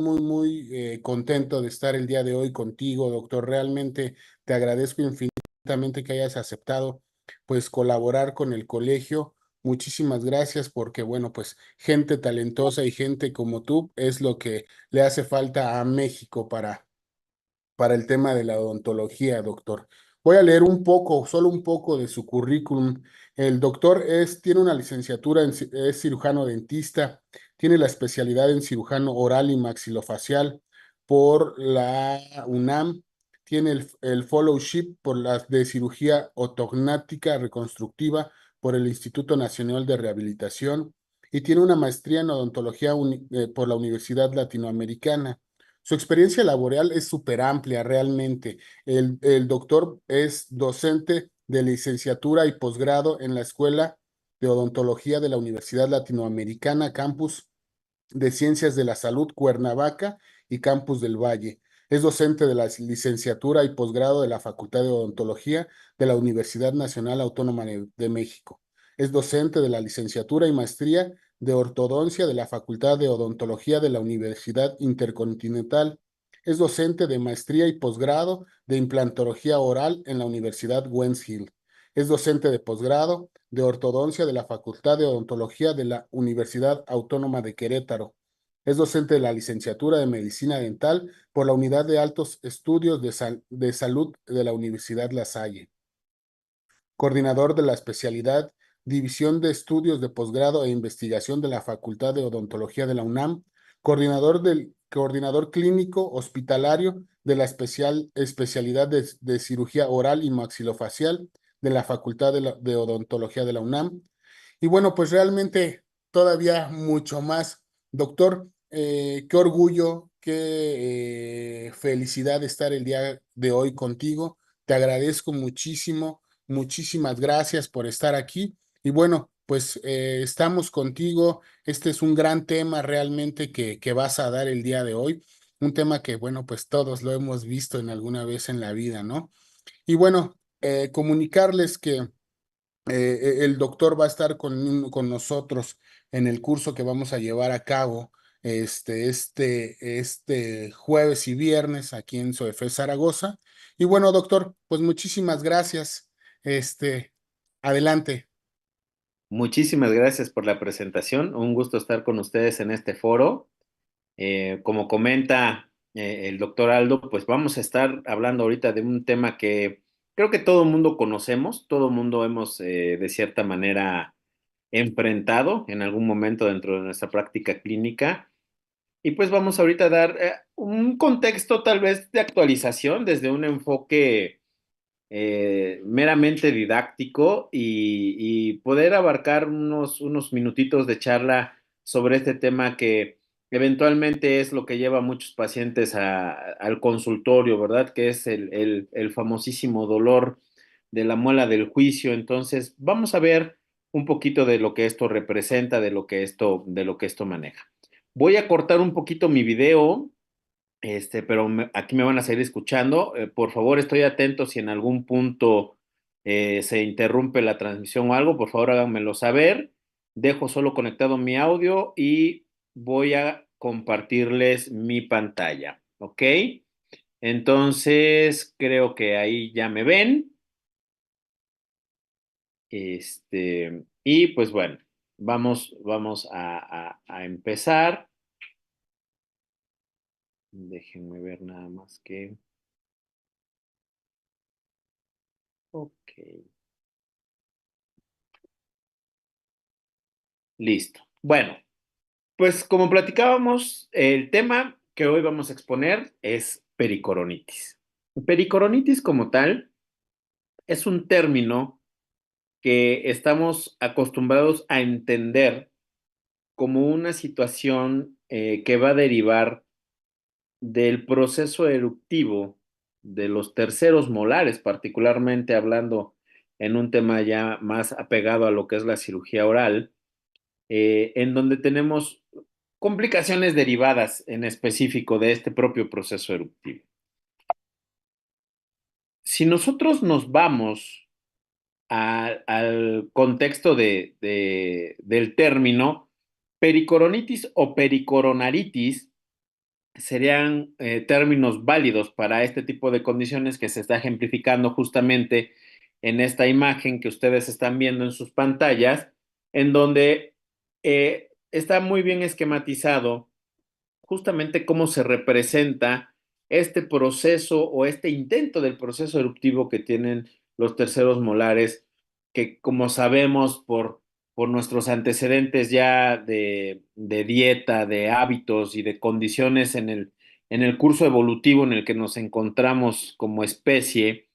muy contento de estar el día de hoy contigo, doctor. Realmente te agradezco infinitamente que hayas aceptado, pues, colaborar con el colegio. Muchísimas gracias porque, bueno, pues, gente talentosa y gente como tú es lo que le hace falta a México para el tema de la odontología, doctor. Voy a leer un poco, solo un poco de su currículum. El doctor tiene una licenciatura es cirujano dentista, tiene la especialidad en cirujano oral y maxilofacial por la UNAM, tiene el fellowship por las de cirugía ortognática reconstructiva por el Instituto Nacional de Rehabilitación y tiene una maestría en odontología por la Universidad Latinoamericana. Su experiencia laboral es súper amplia realmente. El doctor es docente de licenciatura y posgrado en la Escuela de Odontología de la Universidad Latinoamericana, Campus de Ciencias de la Salud, Cuernavaca y Campus del Valle. Es docente de la licenciatura y posgrado de la Facultad de Odontología de la Universidad Nacional Autónoma de México. Es docente de la licenciatura y maestría de ortodoncia de la Facultad de Odontología de la Universidad Intercontinental. Es docente de maestría y posgrado de implantología oral en la Universidad Wens Hill. Es docente de posgrado de ortodoncia de la Facultad de Odontología de la Universidad Autónoma de Querétaro. Es docente de la licenciatura de Medicina Dental por la Unidad de Altos Estudios de Salud de la Universidad La Salle. Coordinador de la especialidad División de Estudios de Posgrado e Investigación de la Facultad de Odontología de la UNAM, coordinador clínico hospitalario de la especialidad de cirugía oral y maxilofacial de la Facultad de Odontología de la UNAM. Y bueno, pues realmente todavía mucho más. Doctor, qué orgullo, qué felicidad estar el día de hoy contigo. Te agradezco muchísimo. Muchísimas gracias por estar aquí. Y bueno, pues estamos contigo. Este es un gran tema realmente que vas a dar el día de hoy. Un tema que, bueno, pues todos lo hemos visto en alguna vez en la vida, ¿no? Y bueno, comunicarles que el doctor va a estar con nosotros en el curso que vamos a llevar a cabo este jueves y viernes aquí en SOEFE Zaragoza. Y bueno, doctor, pues muchísimas gracias. Este, adelante. Muchísimas gracias por la presentación. Un gusto estar con ustedes en este foro. Como comenta el doctor Aldo, pues vamos a estar hablando ahorita de un tema que creo que todo el mundo conocemos, todo el mundo hemos de cierta manera enfrentado en algún momento dentro de nuestra práctica clínica. Y pues vamos ahorita a dar un contexto tal vez de actualización desde un enfoque meramente didáctico y poder abarcar unos minutitos de charla sobre este tema que eventualmente es lo que lleva a muchos pacientes al consultorio, ¿verdad? Que es el famosísimo dolor de la muela del juicio. Entonces, vamos a ver un poquito de lo que esto representa, de lo que esto maneja. Voy a cortar un poquito mi video, pero aquí me van a seguir escuchando. Por favor, estoy atento si en algún punto se interrumpe la transmisión o algo, por favor háganmelo saber. Dejo solo conectado mi audio y voy a compartirles mi pantalla, ¿ok? Entonces, creo que ahí ya me ven. Y pues bueno, vamos a empezar. Déjenme ver nada más que. Ok. Listo. Bueno, pues como platicábamos, el tema que hoy vamos a exponer es pericoronitis. Pericoronitis como tal es un término que estamos acostumbrados a entender como una situación que va a derivar del proceso eruptivo de los terceros molares, particularmente hablando en un tema ya más apegado a lo que es la cirugía oral, en donde tenemos complicaciones derivadas en específico de este propio proceso eruptivo. Si nosotros nos vamos al contexto del término, pericoronitis o pericoronaritis serían términos válidos para este tipo de condiciones que se está ejemplificando justamente en esta imagen que ustedes están viendo en sus pantallas, en donde está muy bien esquematizado justamente cómo se representa este proceso o este intento del proceso eruptivo que tienen los terceros molares, que como sabemos por nuestros antecedentes ya de dieta, de hábitos y de condiciones en el curso evolutivo en el que nos encontramos como especie,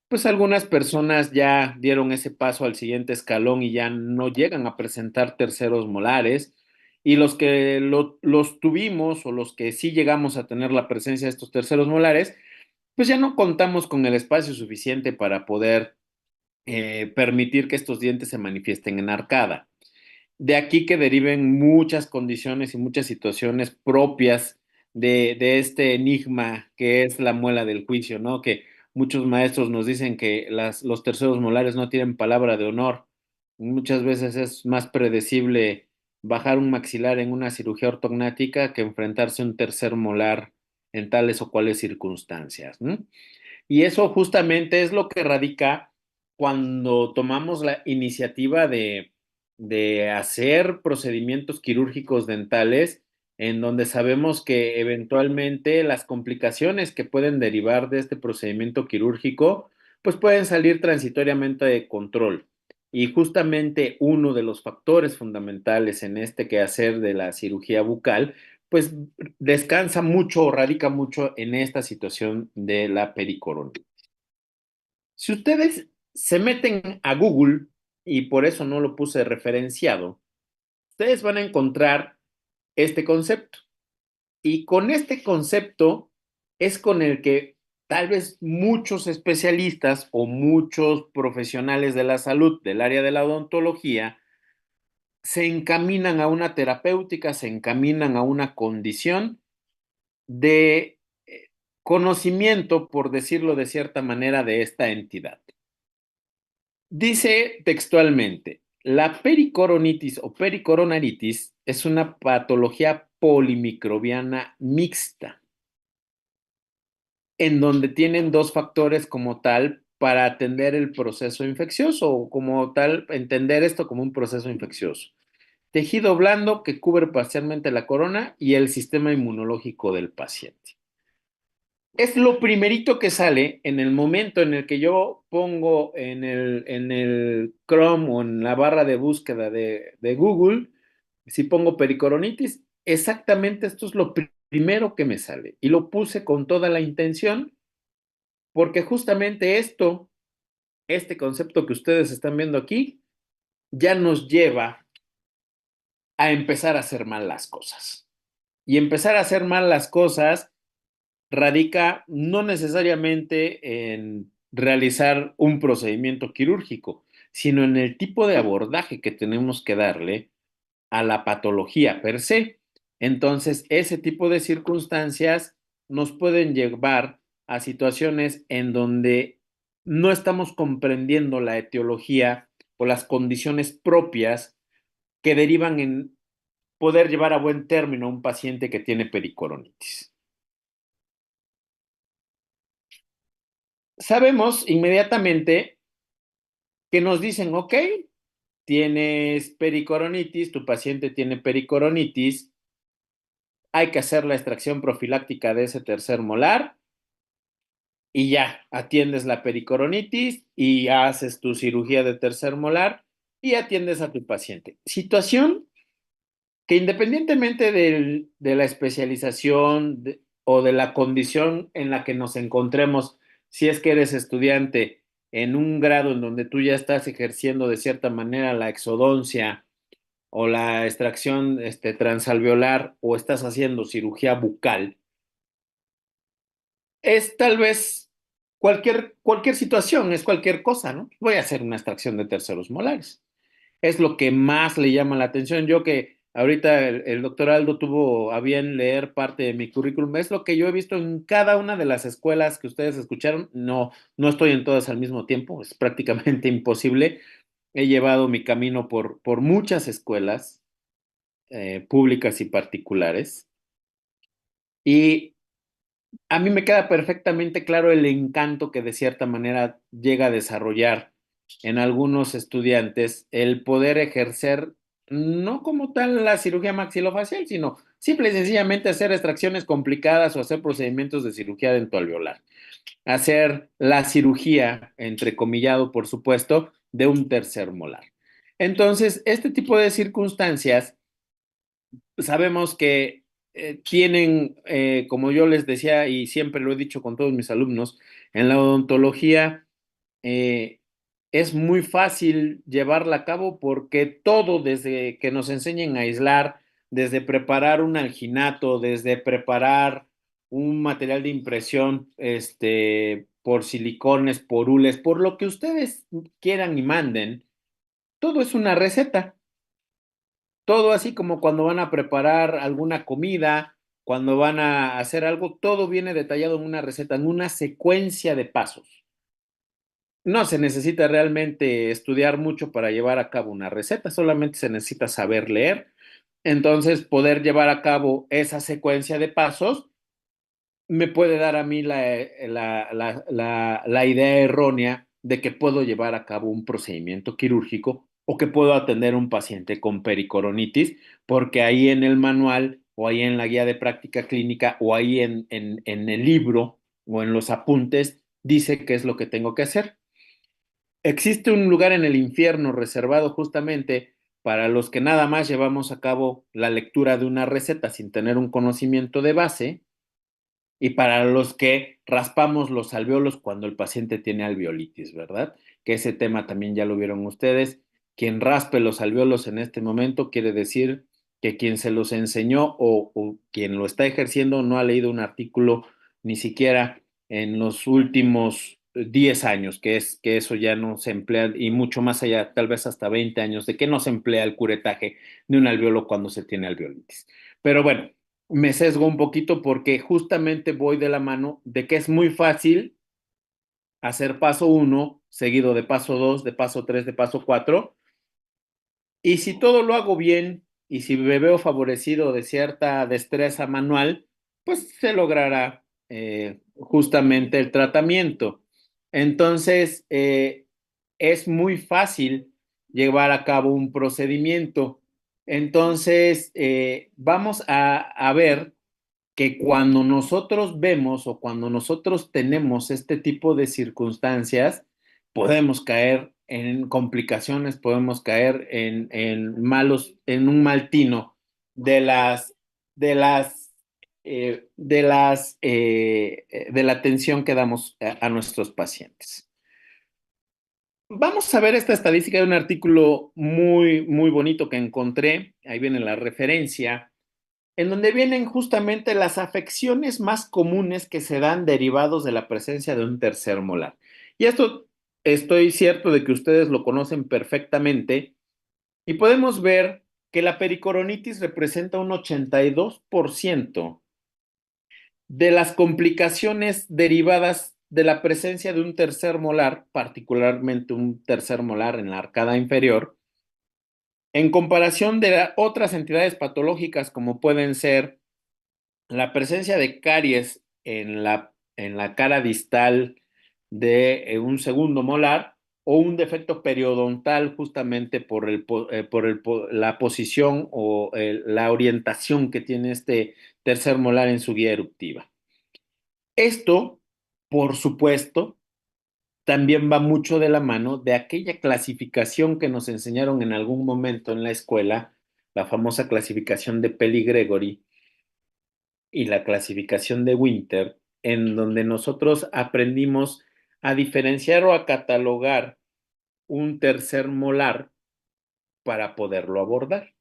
pues algunas personas ya dieron ese paso al siguiente escalón y ya no llegan a presentar terceros molares. Y los que los tuvimos o los que sí llegamos a tener la presencia de estos terceros molares, pues ya no contamos con el espacio suficiente para poder permitir que estos dientes se manifiesten en arcada. De aquí que deriven muchas condiciones y muchas situaciones propias de este enigma que es la muela del juicio, ¿no? Que muchos maestros nos dicen que los terceros molares no tienen palabra de honor. Muchas veces es más predecible bajar un maxilar en una cirugía ortognática que enfrentarse a un tercer molar en tales o cuales circunstancias, ¿no? Y eso justamente es lo que radica cuando tomamos la iniciativa de hacer procedimientos quirúrgicos dentales, en donde sabemos que eventualmente las complicaciones que pueden derivar de este procedimiento quirúrgico, pues pueden salir transitoriamente de control. Y justamente uno de los factores fundamentales en este quehacer de la cirugía bucal, pues descansa mucho o radica mucho en esta situación de la pericoronitis. Si ustedes se meten a Google, y por eso no lo puse referenciado, ustedes van a encontrar este concepto. Y con este concepto es con el que tal vez muchos especialistas o muchos profesionales de la salud del área de la odontología se encaminan a una terapéutica, se encaminan a una condición de conocimiento, por decirlo de cierta manera, de esta entidad. Dice textualmente, la pericoronitis o pericoronaritis es una patología polimicrobiana mixta, en donde tienen dos factores como tal para atender el proceso infeccioso o como tal entender esto como un proceso infeccioso. Tejido blando que cubre parcialmente la corona y el sistema inmunológico del paciente. Es lo primerito que sale en el momento en el que yo pongo en el Chrome o en la barra de búsqueda de Google, si pongo pericoronitis, exactamente esto es lo primero que me sale. Y lo puse con toda la intención, porque justamente esto, este concepto que ustedes están viendo aquí, ya nos lleva a empezar a hacer mal las cosas. Y empezar a hacer mal las cosas radica no necesariamente en realizar un procedimiento quirúrgico, sino en el tipo de abordaje que tenemos que darle a la patología per se. Entonces, ese tipo de circunstancias nos pueden llevar a situaciones en donde no estamos comprendiendo la etiología o las condiciones propias que derivan en poder llevar a buen término a un paciente que tiene pericoronitis. Sabemos inmediatamente que nos dicen, ok, tienes pericoronitis, tu paciente tiene pericoronitis, hay que hacer la extracción profiláctica de ese tercer molar y ya, atiendes la pericoronitis y haces tu cirugía de tercer molar y atiendes a tu paciente. Situación que independientemente de la especialización o de la condición en la que nos encontremos, si es que eres estudiante en un grado en donde tú ya estás ejerciendo de cierta manera la exodoncia o la extracción transalveolar o estás haciendo cirugía bucal, es tal vez cualquier situación, es cualquier cosa, ¿no? Voy a hacer una extracción de terceros molares. Es lo que más le llama la atención. Yo que ahorita el doctor Aldo tuvo a bien leer parte de mi currículum, es lo que yo he visto en cada una de las escuelas que ustedes escucharon. No, no estoy en todas al mismo tiempo, es prácticamente imposible. He llevado mi camino por muchas escuelas públicas y particulares. Y a mí me queda perfectamente claro el encanto que de cierta manera llega a desarrollar en algunos estudiantes el poder ejercer no como tal la cirugía maxilofacial, sino simple y sencillamente hacer extracciones complicadas o hacer procedimientos de cirugía dentoalveolar. Hacer la cirugía, entrecomillado por supuesto, de un tercer molar. Entonces, este tipo de circunstancias sabemos que tienen, como yo les decía y siempre lo he dicho con todos mis alumnos, en la odontología eh, es muy fácil llevarla a cabo porque todo desde que nos enseñen a aislar, desde preparar un alginato, desde preparar un material de impresión por silicones, por hules, por lo que ustedes quieran y manden, todo es una receta. Todo así como cuando van a preparar alguna comida, cuando van a hacer algo, todo viene detallado en una receta, en una secuencia de pasos. No se necesita realmente estudiar mucho para llevar a cabo una receta, solamente se necesita saber leer. Entonces, poder llevar a cabo esa secuencia de pasos me puede dar a mí la idea errónea de que puedo llevar a cabo un procedimiento quirúrgico o que puedo atender a un paciente con pericoronitis, porque ahí en el manual o ahí en la guía de práctica clínica o ahí en el libro o en los apuntes dice qué es lo que tengo que hacer. Existe un lugar en el infierno reservado justamente para los que nada más llevamos a cabo la lectura de una receta sin tener un conocimiento de base y para los que raspamos los alveolos cuando el paciente tiene alveolitis, ¿verdad? Que ese tema también ya lo vieron ustedes. Quien raspe los alveolos en este momento quiere decir que quien se los enseñó o quien lo está ejerciendo no ha leído un artículo ni siquiera en los últimos 10 años, que eso ya no se emplea, y mucho más allá, tal vez hasta 20 años, de que no se emplea el curetaje de un alveolo cuando se tiene alveolitis. Pero bueno, me sesgo un poquito porque justamente voy de la mano de que es muy fácil hacer paso uno, seguido de paso 2, de paso 3, de paso 4. Y si todo lo hago bien y si me veo favorecido de cierta destreza manual, pues se logrará justamente el tratamiento. Entonces, es muy fácil llevar a cabo un procedimiento. Entonces, vamos a ver que cuando nosotros vemos o cuando nosotros tenemos este tipo de circunstancias, podemos caer en complicaciones, podemos caer en un mal tino de las, de las, de la atención que damos a nuestros pacientes. Vamos a ver esta estadística de un artículo muy, muy bonito que encontré. Ahí viene la referencia en donde vienen justamente las afecciones más comunes que se dan derivados de la presencia de un tercer molar. Y esto estoy cierto de que ustedes lo conocen perfectamente y podemos ver que la pericoronitis representa un 82% de las complicaciones derivadas de la presencia de un tercer molar, particularmente un tercer molar en la arcada inferior, en comparación de otras entidades patológicas como pueden ser la presencia de caries en la cara distal de un segundo molar o un defecto periodontal justamente por la posición o la orientación que tiene este tercer molar en su guía eruptiva. Esto, por supuesto, también va mucho de la mano de aquella clasificación que nos enseñaron en algún momento en la escuela, la famosa clasificación de Peli-Gregory, y la clasificación de Winter, en donde nosotros aprendimos a diferenciar o a catalogar un tercer molar para poderlo abordar.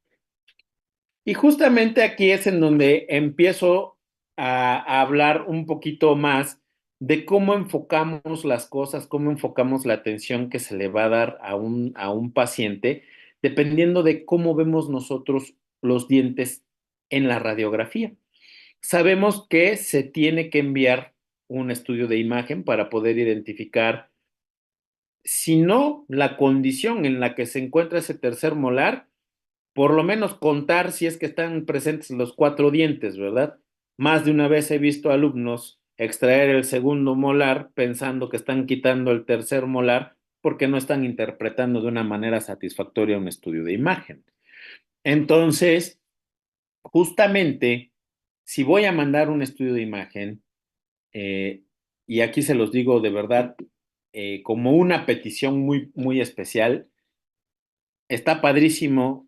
Y justamente aquí es en donde empiezo a hablar un poquito más de cómo enfocamos las cosas, cómo enfocamos la atención que se le va a dar a un paciente, dependiendo de cómo vemos nosotros los dientes en la radiografía. Sabemos que se tiene que enviar un estudio de imagen para poder identificar, si no la condición en la que se encuentra ese tercer molar, por lo menos contar si es que están presentes los cuatro dientes, ¿verdad? Más de una vez he visto alumnos extraer el segundo molar pensando que están quitando el tercer molar porque no están interpretando de una manera satisfactoria un estudio de imagen. Entonces, justamente, si voy a mandar un estudio de imagen, eh, y aquí se los digo de verdad, como una petición muy, muy especial, está padrísimo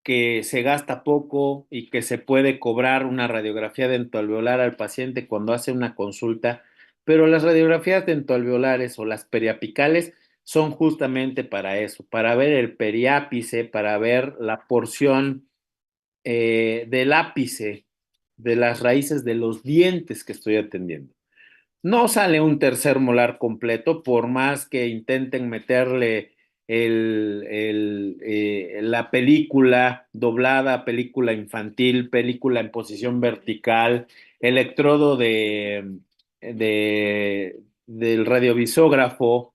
que se gasta poco y que se puede cobrar una radiografía dentoalveolar al paciente cuando hace una consulta, pero las radiografías dentoalveolares o las periapicales son justamente para eso, para ver el periápice, para ver la porción del ápice de las raíces de los dientes que estoy atendiendo. No sale un tercer molar completo, por más que intenten meterle la película doblada, película infantil, película en posición vertical, electrodo del radiovisógrafo,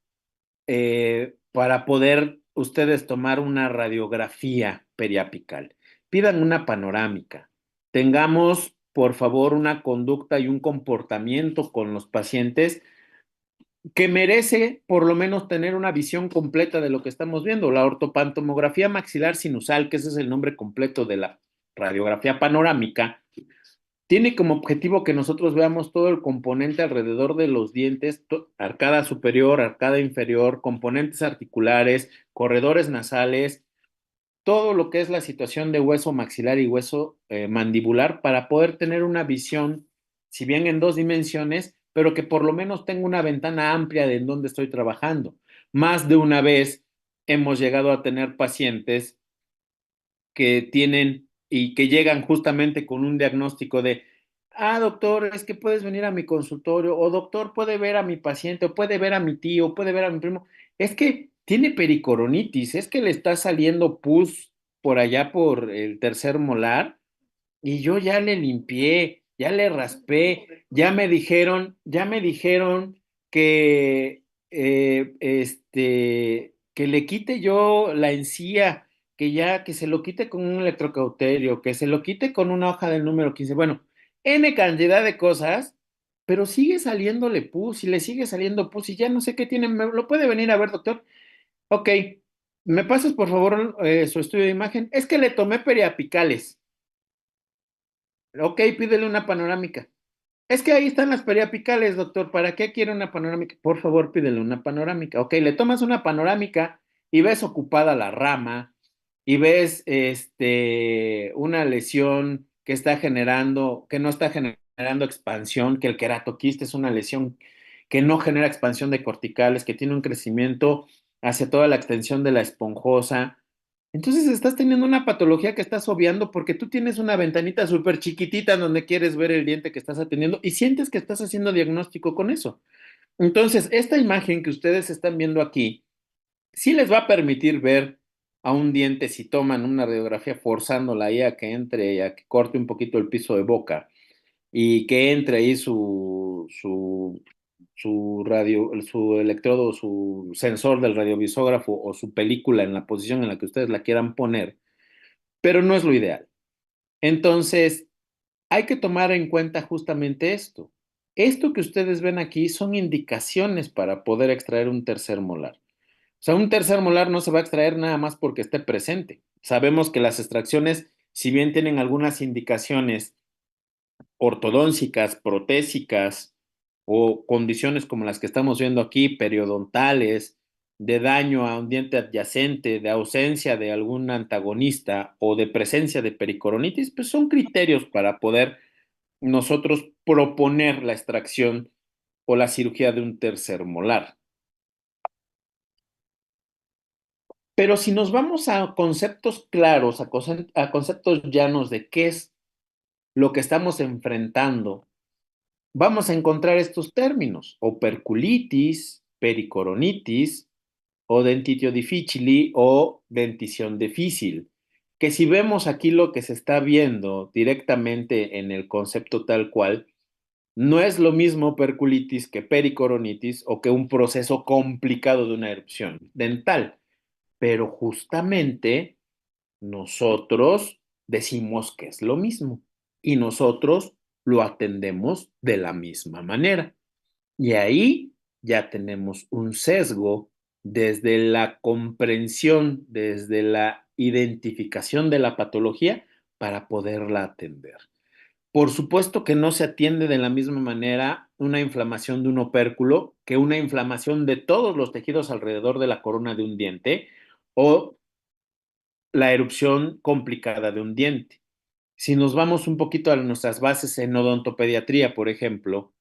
para poder ustedes tomar una radiografía periapical. Pidan una panorámica. Tengamos, por favor, una conducta y un comportamiento con los pacientes que merece por lo menos tener una visión completa de lo que estamos viendo. La ortopantomografía maxilar sinusal, que ese es el nombre completo de la radiografía panorámica, tiene como objetivo que nosotros veamos todo el componente alrededor de los dientes, arcada superior, arcada inferior, componentes articulares, corredores nasales, todo lo que es la situación de hueso maxilar y hueso mandibular para poder tener una visión, si bien en dos dimensiones, pero que por lo menos tenga una ventana amplia de en dónde estoy trabajando. Más de una vez hemos llegado a tener pacientes que tienen y que llegan justamente con un diagnóstico de, doctor, es que puedes venir a mi consultorio, o doctor, puede ver a mi paciente, o puede ver a mi tío, puede ver a mi primo, es que tiene pericoronitis, es que le está saliendo pus por allá por el tercer molar, y yo ya le limpié, ya le raspé, ya me dijeron que que le quite yo la encía, que ya, que se lo quite con un electrocauterio, que se lo quite con una hoja del número 15. Bueno, N cantidad de cosas, pero sigue saliéndole pus y le sigue saliendo pus y ya no sé qué tiene. ¿Lo puede venir a ver, doctor? Ok, ¿me pasas por favor su estudio de imagen? Es que le tomé periapicales. Ok, pídele una panorámica. Es que ahí están las periapicales, doctor. ¿Para qué quiere una panorámica? Por favor, pídele una panorámica. Ok, le tomas una panorámica y ves ocupada la rama y ves una lesión que está generando, que no está generando expansión, que el queratoquiste es una lesión que no genera expansión de corticales, que tiene un crecimiento hacia toda la extensión de la esponjosa. Entonces estás teniendo una patología que estás obviando porque tú tienes una ventanita súper chiquitita en donde quieres ver el diente que estás atendiendo y sientes que estás haciendo diagnóstico con eso. Entonces, esta imagen que ustedes están viendo aquí, sí les va a permitir ver a un diente si toman una radiografía forzándola ahí a que entre y a que corte un poquito el piso de boca y que entre ahí su electrodo, su sensor del radiovisógrafo o su película en la posición en la que ustedes la quieran poner, pero no es lo ideal. Entonces, hay que tomar en cuenta justamente esto. Esto que ustedes ven aquí son indicaciones para poder extraer un tercer molar. O sea, un tercer molar no se va a extraer nada más porque esté presente. Sabemos que las extracciones, si bien tienen algunas indicaciones ortodóncicas, protésicas o condiciones como las que estamos viendo aquí, periodontales, de daño a un diente adyacente, de ausencia de algún antagonista o de presencia de pericoronitis, pues son criterios para poder nosotros proponer la extracción o la cirugía de un tercer molar. Pero si nos vamos a conceptos claros, a conceptos llanos de qué es lo que estamos enfrentando, vamos a encontrar estos términos: operculitis, pericoronitis, o dentitio difficili o dentición difícil. Que si vemos aquí lo que se está viendo directamente en el concepto tal cual, no es lo mismo operculitis que pericoronitis o que un proceso complicado de una erupción dental, pero justamente nosotros decimos que es lo mismo. y nosotros lo atendemos de la misma manera. Y ahí ya tenemos un sesgo desde la comprensión, desde la identificación de la patología para poderla atender. Por supuesto que no se atiende de la misma manera una inflamación de un opérculo que una inflamación de todos los tejidos alrededor de la corona de un diente o la erupción complicada de un diente. Si nos vamos un poquito a nuestras bases en odontopediatría, por ejemplo,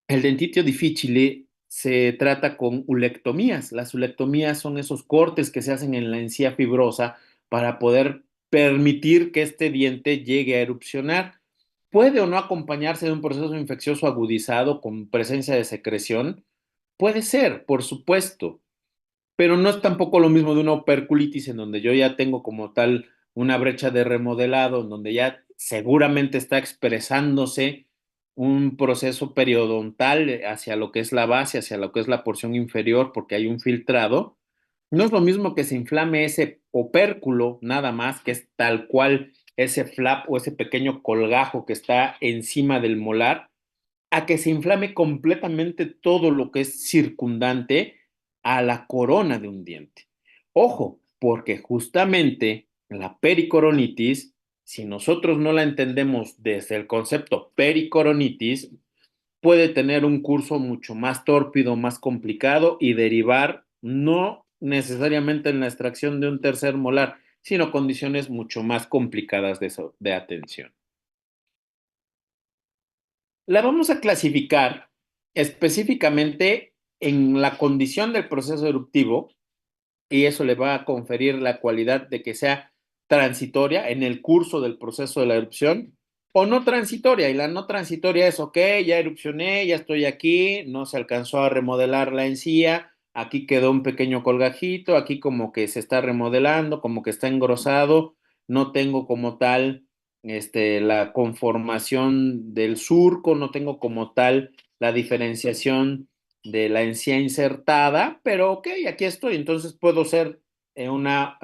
el dentitio difficile se trata con ulectomías. Las ulectomías son esos cortes que se hacen en la encía fibrosa para poder permitir que este diente llegue a erupcionar. Puede o no acompañarse de un proceso infeccioso agudizado con presencia de secreción. Puede ser, por supuesto, pero no es tampoco lo mismo de una operculitis en donde yo ya tengo como tal una brecha de remodelado, en donde ya seguramente está expresándose un proceso periodontal hacia lo que es la base, hacia lo que es la porción inferior, porque hay un filtrado. No es lo mismo que se inflame ese opérculo, nada más, que es tal cual ese flap o ese pequeño colgajo que está encima del molar, a que se inflame completamente todo lo que es circundante a la corona de un diente. Ojo, porque justamente la pericoronitis, si nosotros no la entendemos desde el concepto pericoronitis, puede tener un curso mucho más tórpido, más complicado y derivar no necesariamente en la extracción de un tercer molar, sino condiciones mucho más complicadas de atención. La vamos a clasificar específicamente en la condición del proceso eruptivo y eso le va a conferir la cualidad de que sea transitoria en el curso del proceso de la erupción o no transitoria. Y la no transitoria es, ok, ya erupcioné, ya estoy aquí, no se alcanzó a remodelar la encía, aquí quedó un pequeño colgajito, aquí como que se está remodelando, como que está engrosado, no tengo como tal la conformación del surco, no tengo como tal la diferenciación de la encía insertada, pero ok, aquí estoy, entonces puedo ser una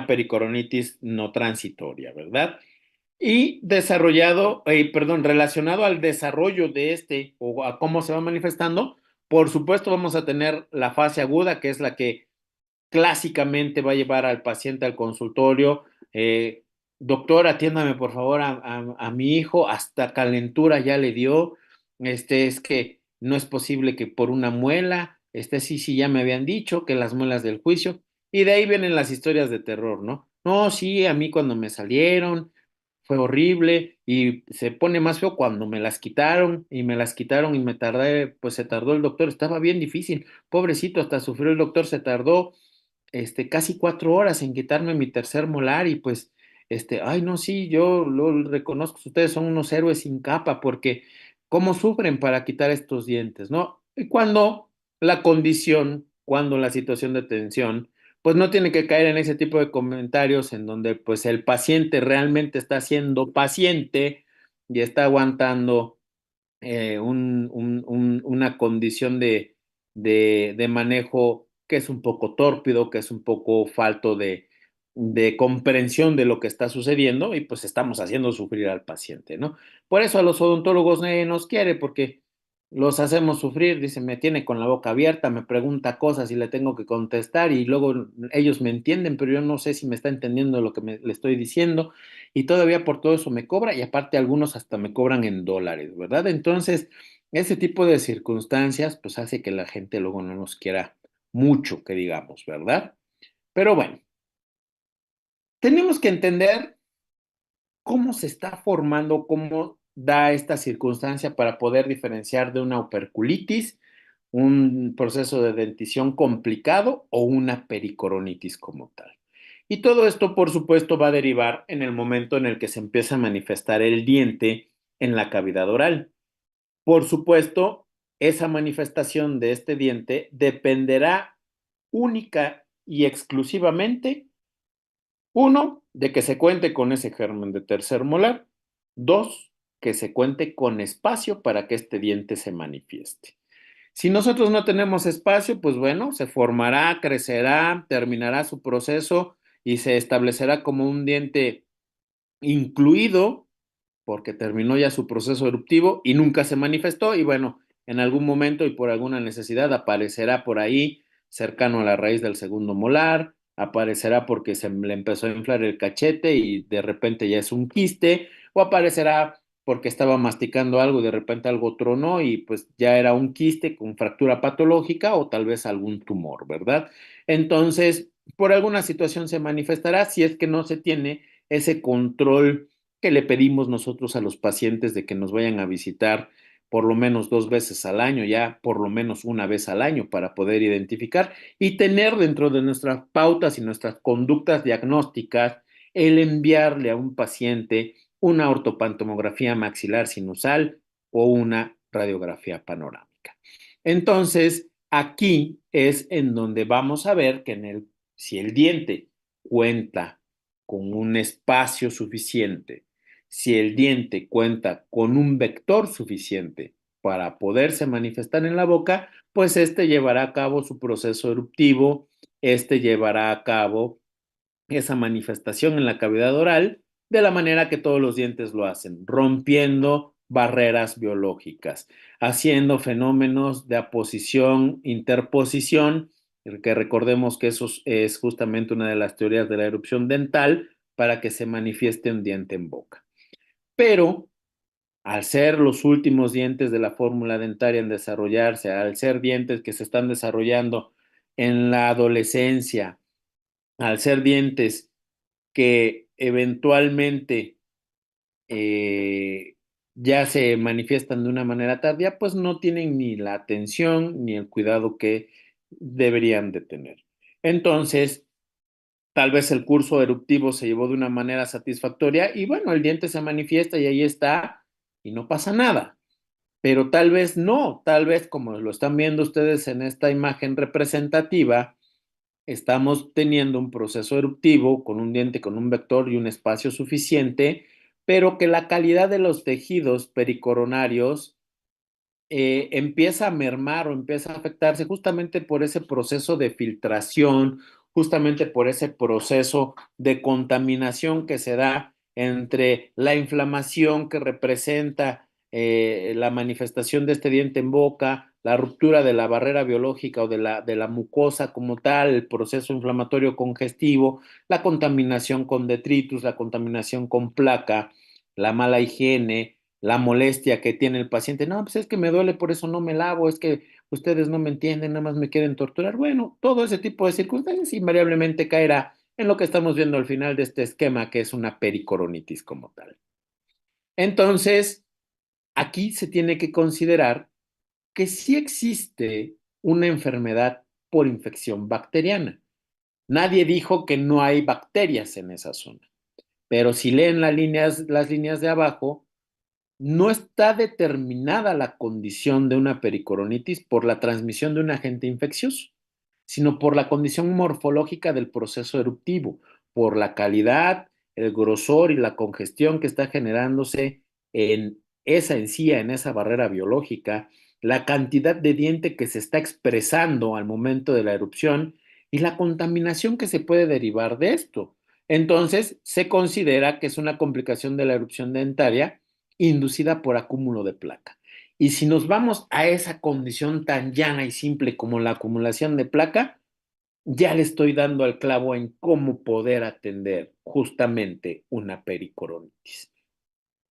pericoronitis no transitoria, ¿verdad? Y relacionado al desarrollo de o a cómo se va manifestando, por supuesto vamos a tener la fase aguda, que es la que clásicamente va a llevar al paciente al consultorio. Doctor, atiéndame por favor a mi hijo, hasta calentura ya le dio. Es que no es posible que por una muela, sí, sí, ya me habían dicho que las muelas del juicio. Y de ahí vienen las historias de terror, ¿no? No, sí, a mí cuando me salieron fue horrible y se pone más feo cuando me las quitaron y me tardé, pues se tardó el doctor, estaba bien difícil, pobrecito, hasta sufrió el doctor, se tardó casi 4 horas en quitarme mi tercer molar y pues, ay, no, sí, yo lo reconozco, ustedes son unos héroes sin capa porque cómo sufren para quitar estos dientes, ¿no? Y cuando la situación de tensión, pues no tiene que caer en ese tipo de comentarios en donde pues el paciente realmente está siendo paciente y está aguantando una condición de manejo que es un poco tórpido, que es un poco falto de comprensión de lo que está sucediendo y pues estamos haciendo sufrir al paciente, ¿no? Por eso a los odontólogos nadie nos quiere porque los hacemos sufrir, dice, me tiene con la boca abierta, me pregunta cosas y le tengo que contestar y luego ellos me entienden, pero yo no sé si me está entendiendo lo que le estoy diciendo y todavía por todo eso me cobra y aparte algunos hasta me cobran en dólares, ¿verdad? Entonces, ese tipo de circunstancias pues hace que la gente luego no nos quiera mucho, que digamos, ¿verdad? Pero bueno, tenemos que entender cómo se está formando, cómo da esta circunstancia para poder diferenciar de una operculitis, un proceso de dentición complicado o una pericoronitis como tal. Y todo esto, por supuesto, va a derivar en el momento en el que se empieza a manifestar el diente en la cavidad oral. Por supuesto, esa manifestación de este diente dependerá única y exclusivamente, uno, de que se cuente con ese germen de tercer molar. Dos, que se cuente con espacio para que este diente se manifieste. Si nosotros no tenemos espacio, pues bueno, se formará, crecerá, terminará su proceso y se establecerá como un diente incluido porque terminó ya su proceso eruptivo y nunca se manifestó y bueno, en algún momento y por alguna necesidad aparecerá por ahí cercano a la raíz del segundo molar, aparecerá porque se le empezó a inflar el cachete y de repente ya es un quiste, o aparecerá porque estaba masticando algo y de repente algo tronó y pues ya era un quiste con fractura patológica o tal vez algún tumor, ¿verdad? Entonces, por alguna situación se manifestará si es que no se tiene ese control que le pedimos nosotros a los pacientes de que nos vayan a visitar por lo menos 2 veces al año, ya por lo menos una vez al año para poder identificar y tener dentro de nuestras pautas y nuestras conductas diagnósticas el enviarle a un paciente una ortopantomografía maxilar sinusal o una radiografía panorámica. Entonces, aquí es en donde vamos a ver que si el diente cuenta con un espacio suficiente, si el diente cuenta con un vector suficiente para poderse manifestar en la boca, pues este llevará a cabo su proceso eruptivo, este llevará a cabo esa manifestación en la cavidad oral de la manera que todos los dientes lo hacen, rompiendo barreras biológicas, haciendo fenómenos de aposición, interposición, que recordemos que eso es justamente una de las teorías de la erupción dental para que se manifieste un diente en boca. Pero al ser los últimos dientes de la fórmula dentaria en desarrollarse, al ser dientes que se están desarrollando en la adolescencia, al ser dientes que eventualmente ya se manifiestan de una manera tardía, pues no tienen ni la atención ni el cuidado que deberían de tener. Entonces, tal vez el curso eruptivo se llevó de una manera satisfactoria y bueno, el diente se manifiesta y ahí está y no pasa nada. Pero tal vez no, tal vez como lo están viendo ustedes en esta imagen representativa, estamos teniendo un proceso eruptivo con un diente, con un vector y un espacio suficiente, pero que la calidad de los tejidos pericoronarios empieza a mermar o empieza a afectarse justamente por ese proceso de filtración, justamente por ese proceso de contaminación que se da entre la inflamación que representa la manifestación de este diente en boca, la ruptura de la barrera biológica o de la mucosa como tal, el proceso inflamatorio congestivo, la contaminación con detritus, la contaminación con placa, la mala higiene, la molestia que tiene el paciente. No, pues es que me duele, por eso no me lavo, es que ustedes no me entienden, nada más me quieren torturar. Bueno, todo ese tipo de circunstancias invariablemente caerá en lo que estamos viendo al final de este esquema, que es una pericoronitis como tal. Entonces, aquí se tiene que considerar que sí existe una enfermedad por infección bacteriana. Nadie dijo que no hay bacterias en esa zona, pero si leen las líneas de abajo, no está determinada la condición de una pericoronitis por la transmisión de un agente infeccioso, sino por la condición morfológica del proceso eruptivo, por la calidad, el grosor y la congestión que está generándose en esa encía, en esa barrera biológica, la cantidad de diente que se está expresando al momento de la erupción y la contaminación que se puede derivar de esto. Entonces, se considera que es una complicación de la erupción dentaria inducida por acúmulo de placa. Y si nos vamos a esa condición tan llana y simple como la acumulación de placa, ya le estoy dando al clavo en cómo poder atender justamente una pericoronitis.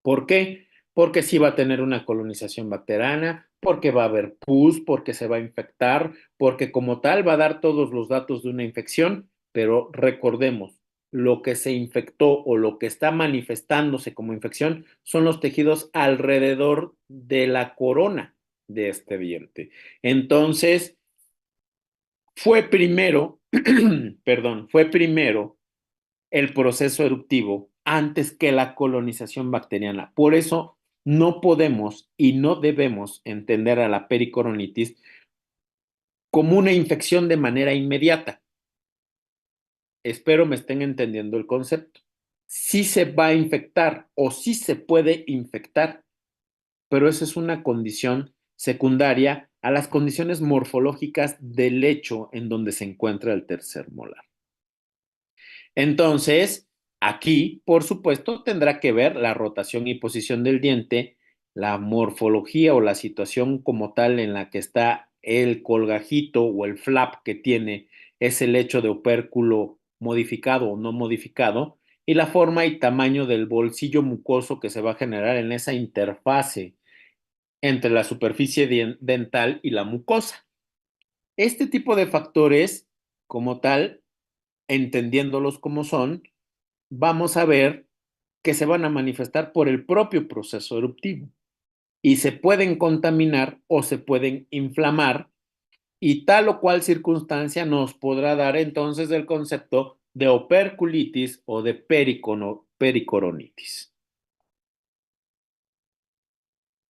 ¿Por qué? Porque sí va a tener una colonización bacteriana, porque va a haber pus, porque se va a infectar, porque como tal va a dar todos los datos de una infección, pero recordemos, lo que se infectó o lo que está manifestándose como infección son los tejidos alrededor de la corona de este diente. Entonces, fue primero, perdón, fue primero el proceso eruptivo antes que la colonización bacteriana. Por eso no podemos y no debemos entender a la pericoronitis como una infección de manera inmediata. Espero me estén entendiendo el concepto. Sí se va a infectar o sí se puede infectar, pero esa es una condición secundaria a las condiciones morfológicas del lecho en donde se encuentra el tercer molar. Entonces, Aquí, por supuesto, tendrá que ver la rotación y posición del diente, la morfología o la situación como tal en la que está el colgajito o el flap que tiene ese lecho de opérculo modificado o no modificado, y la forma y tamaño del bolsillo mucoso que se va a generar en esa interfase entre la superficie dental y la mucosa. Este tipo de factores, como tal, entendiéndolos como son, vamos a ver que se van a manifestar por el propio proceso eruptivo y se pueden contaminar o se pueden inflamar, y tal o cual circunstancia nos podrá dar entonces el concepto de operculitis o de pericoronitis.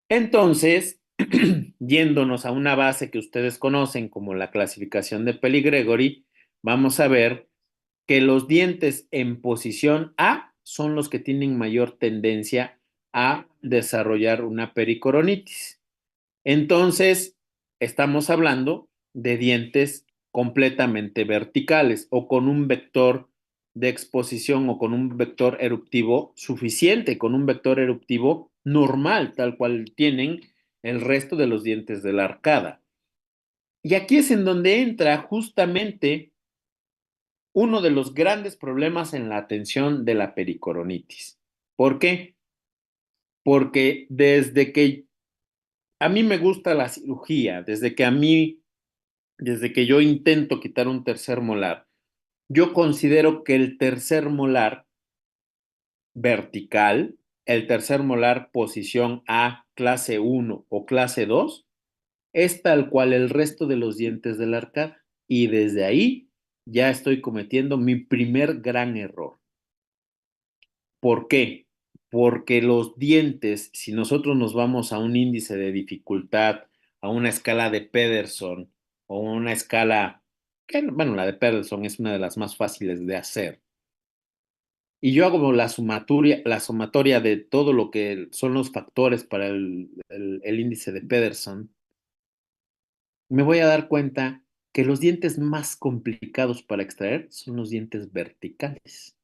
Entonces, yéndonos a una base que ustedes conocen como la clasificación de Peli-Gregory, vamos a ver que los dientes en posición A son los que tienen mayor tendencia a desarrollar una pericoronitis. Entonces, estamos hablando de dientes completamente verticales o con un vector de exposición o con un vector eruptivo suficiente, con un vector eruptivo normal, tal cual tienen el resto de los dientes de la arcada. Y aquí es en donde entra justamente uno de los grandes problemas en la atención de la pericoronitis. ¿Por qué? Porque desde que a mí me gusta la cirugía, desde que yo intento quitar un tercer molar, yo considero que el tercer molar vertical, el tercer molar posición A, clase 1 o clase 2, es tal cual el resto de los dientes de la arcada. Y desde ahí ya estoy cometiendo mi primer gran error. ¿Por qué? Porque los dientes, si nosotros nos vamos a un índice de dificultad, a una escala de Pederson o una escala, que, bueno, la de Pederson es una de las más fáciles de hacer, y yo hago la sumatoria de todo lo que son los factores para el índice de Pederson, me voy a dar cuenta que los dientes más complicados para extraer son los dientes verticales.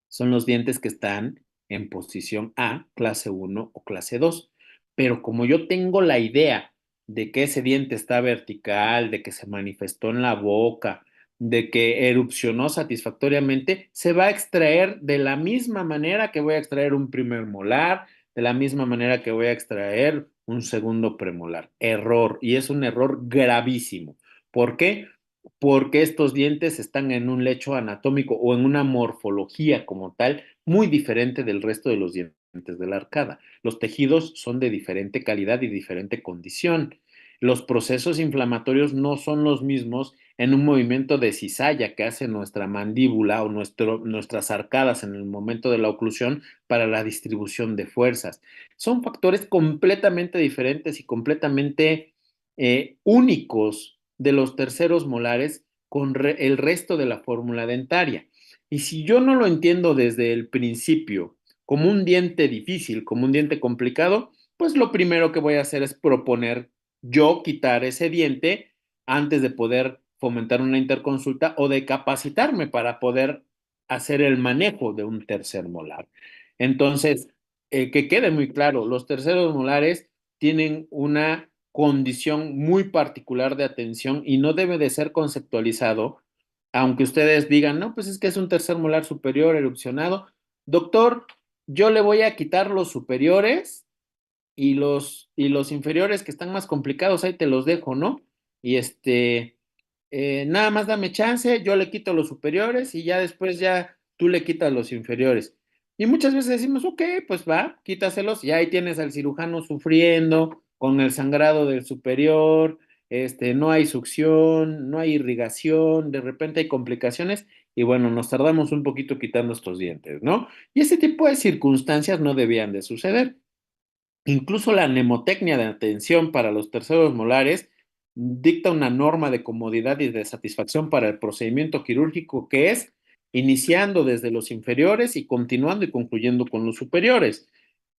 Son los dientes que están en posición A, clase 1 o clase 2. Pero como yo tengo la idea de que ese diente está vertical, de que se manifestó en la boca, de que erupcionó satisfactoriamente, se va a extraer de la misma manera que voy a extraer un primer molar, de la misma manera que voy a extraer un segundo premolar. Error, y es un error gravísimo. ¿Por qué? Porque estos dientes están en un lecho anatómico o en una morfología como tal muy diferente del resto de los dientes de la arcada. Los tejidos son de diferente calidad y diferente condición. Los procesos inflamatorios no son los mismos en un movimiento de cizalla que hace nuestra mandíbula o nuestras arcadas en el momento de la oclusión para la distribución de fuerzas. Son factores completamente diferentes y completamente únicos de los terceros molares con el resto de la fórmula dentaria. Y si yo no lo entiendo desde el principio como un diente difícil, como un diente complicado, pues lo primero que voy a hacer es proponer yo quitar ese diente antes de poder fomentar una interconsulta o de capacitarme para poder hacer el manejo de un tercer molar. Entonces, que quede muy claro, los terceros molares tienen una condición muy particular de atención y no debe de ser conceptualizado, aunque ustedes digan, no, pues es que es un tercer molar superior erupcionado. Doctor, yo le voy a quitar los superiores y los inferiores que están más complicados, ahí te los dejo, ¿no? Y nada más dame chance, yo le quito los superiores y ya después ya tú le quitas los inferiores. Y muchas veces decimos, ok, pues va, quítaselos, y ahí tienes al cirujano sufriendo con el sangrado del superior, no hay succión, no hay irrigación, de repente hay complicaciones y bueno, nos tardamos un poquito quitando estos dientes, ¿no? Y ese tipo de circunstancias no debían de suceder. Incluso la mnemotecnia de atención para los terceros molares dicta una norma de comodidad y de satisfacción para el procedimiento quirúrgico que es iniciando desde los inferiores y continuando y concluyendo con los superiores.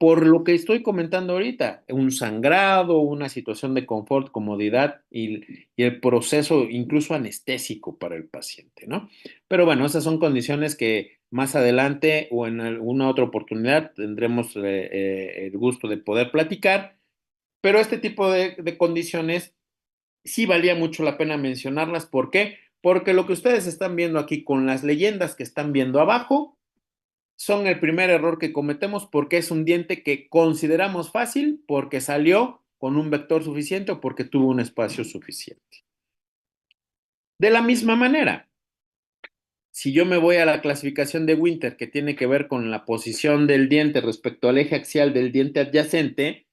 por lo que estoy comentando ahorita, un sangrado, una situación de confort, comodidad y el proceso incluso anestésico para el paciente, ¿no? Pero bueno, esas son condiciones que más adelante o en alguna otra oportunidad tendremos el gusto de poder platicar, pero este tipo de condiciones sí valía mucho la pena mencionarlas. ¿Por qué? Porque lo que ustedes están viendo aquí con las leyendas que están viendo abajo, son el primer error que cometemos porque es un diente que consideramos fácil porque salió con un vector suficiente o porque tuvo un espacio suficiente. De la misma manera, si yo me voy a la clasificación de Winter que tiene que ver con la posición del diente respecto al eje axial del diente adyacente,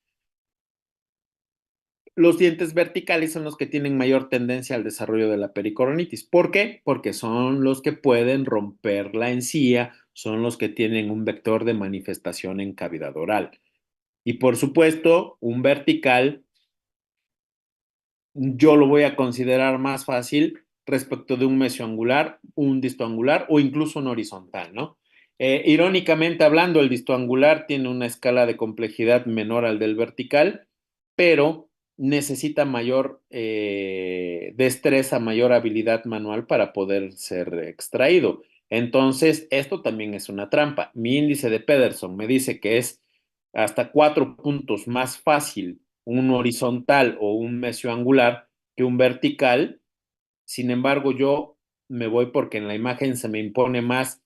los dientes verticales son los que tienen mayor tendencia al desarrollo de la pericoronitis. ¿Por qué? Porque son los que pueden romper la encía, son los que tienen un vector de manifestación en cavidad oral. Y por supuesto, un vertical yo lo voy a considerar más fácil respecto de un mesioangular, un distoangular o incluso un horizontal, ¿no? Irónicamente hablando, el distoangular tiene una escala de complejidad menor al del vertical, pero necesita mayor destreza, mayor habilidad manual para poder ser extraído. Entonces, esto también es una trampa. Mi índice de Pederson me dice que es hasta 4 puntos más fácil un horizontal o un mesioangular que un vertical. Sin embargo, yo me voy porque en la imagen se me impone más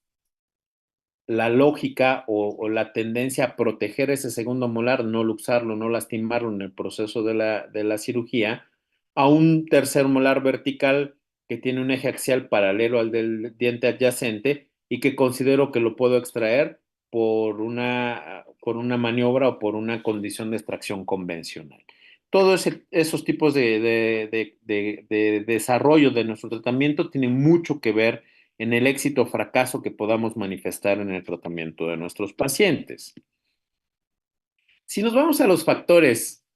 la lógica o la tendencia a proteger ese segundo molar, no luxarlo, no lastimarlo en el proceso de la cirugía, a un tercer molar vertical que tiene un eje axial paralelo al del diente adyacente y que considero que lo puedo extraer por una maniobra o por una condición de extracción convencional. Todos esos tipos de desarrollo de nuestro tratamiento tienen mucho que ver en el éxito o fracaso que podamos manifestar en el tratamiento de nuestros pacientes. Si nos vamos a los factores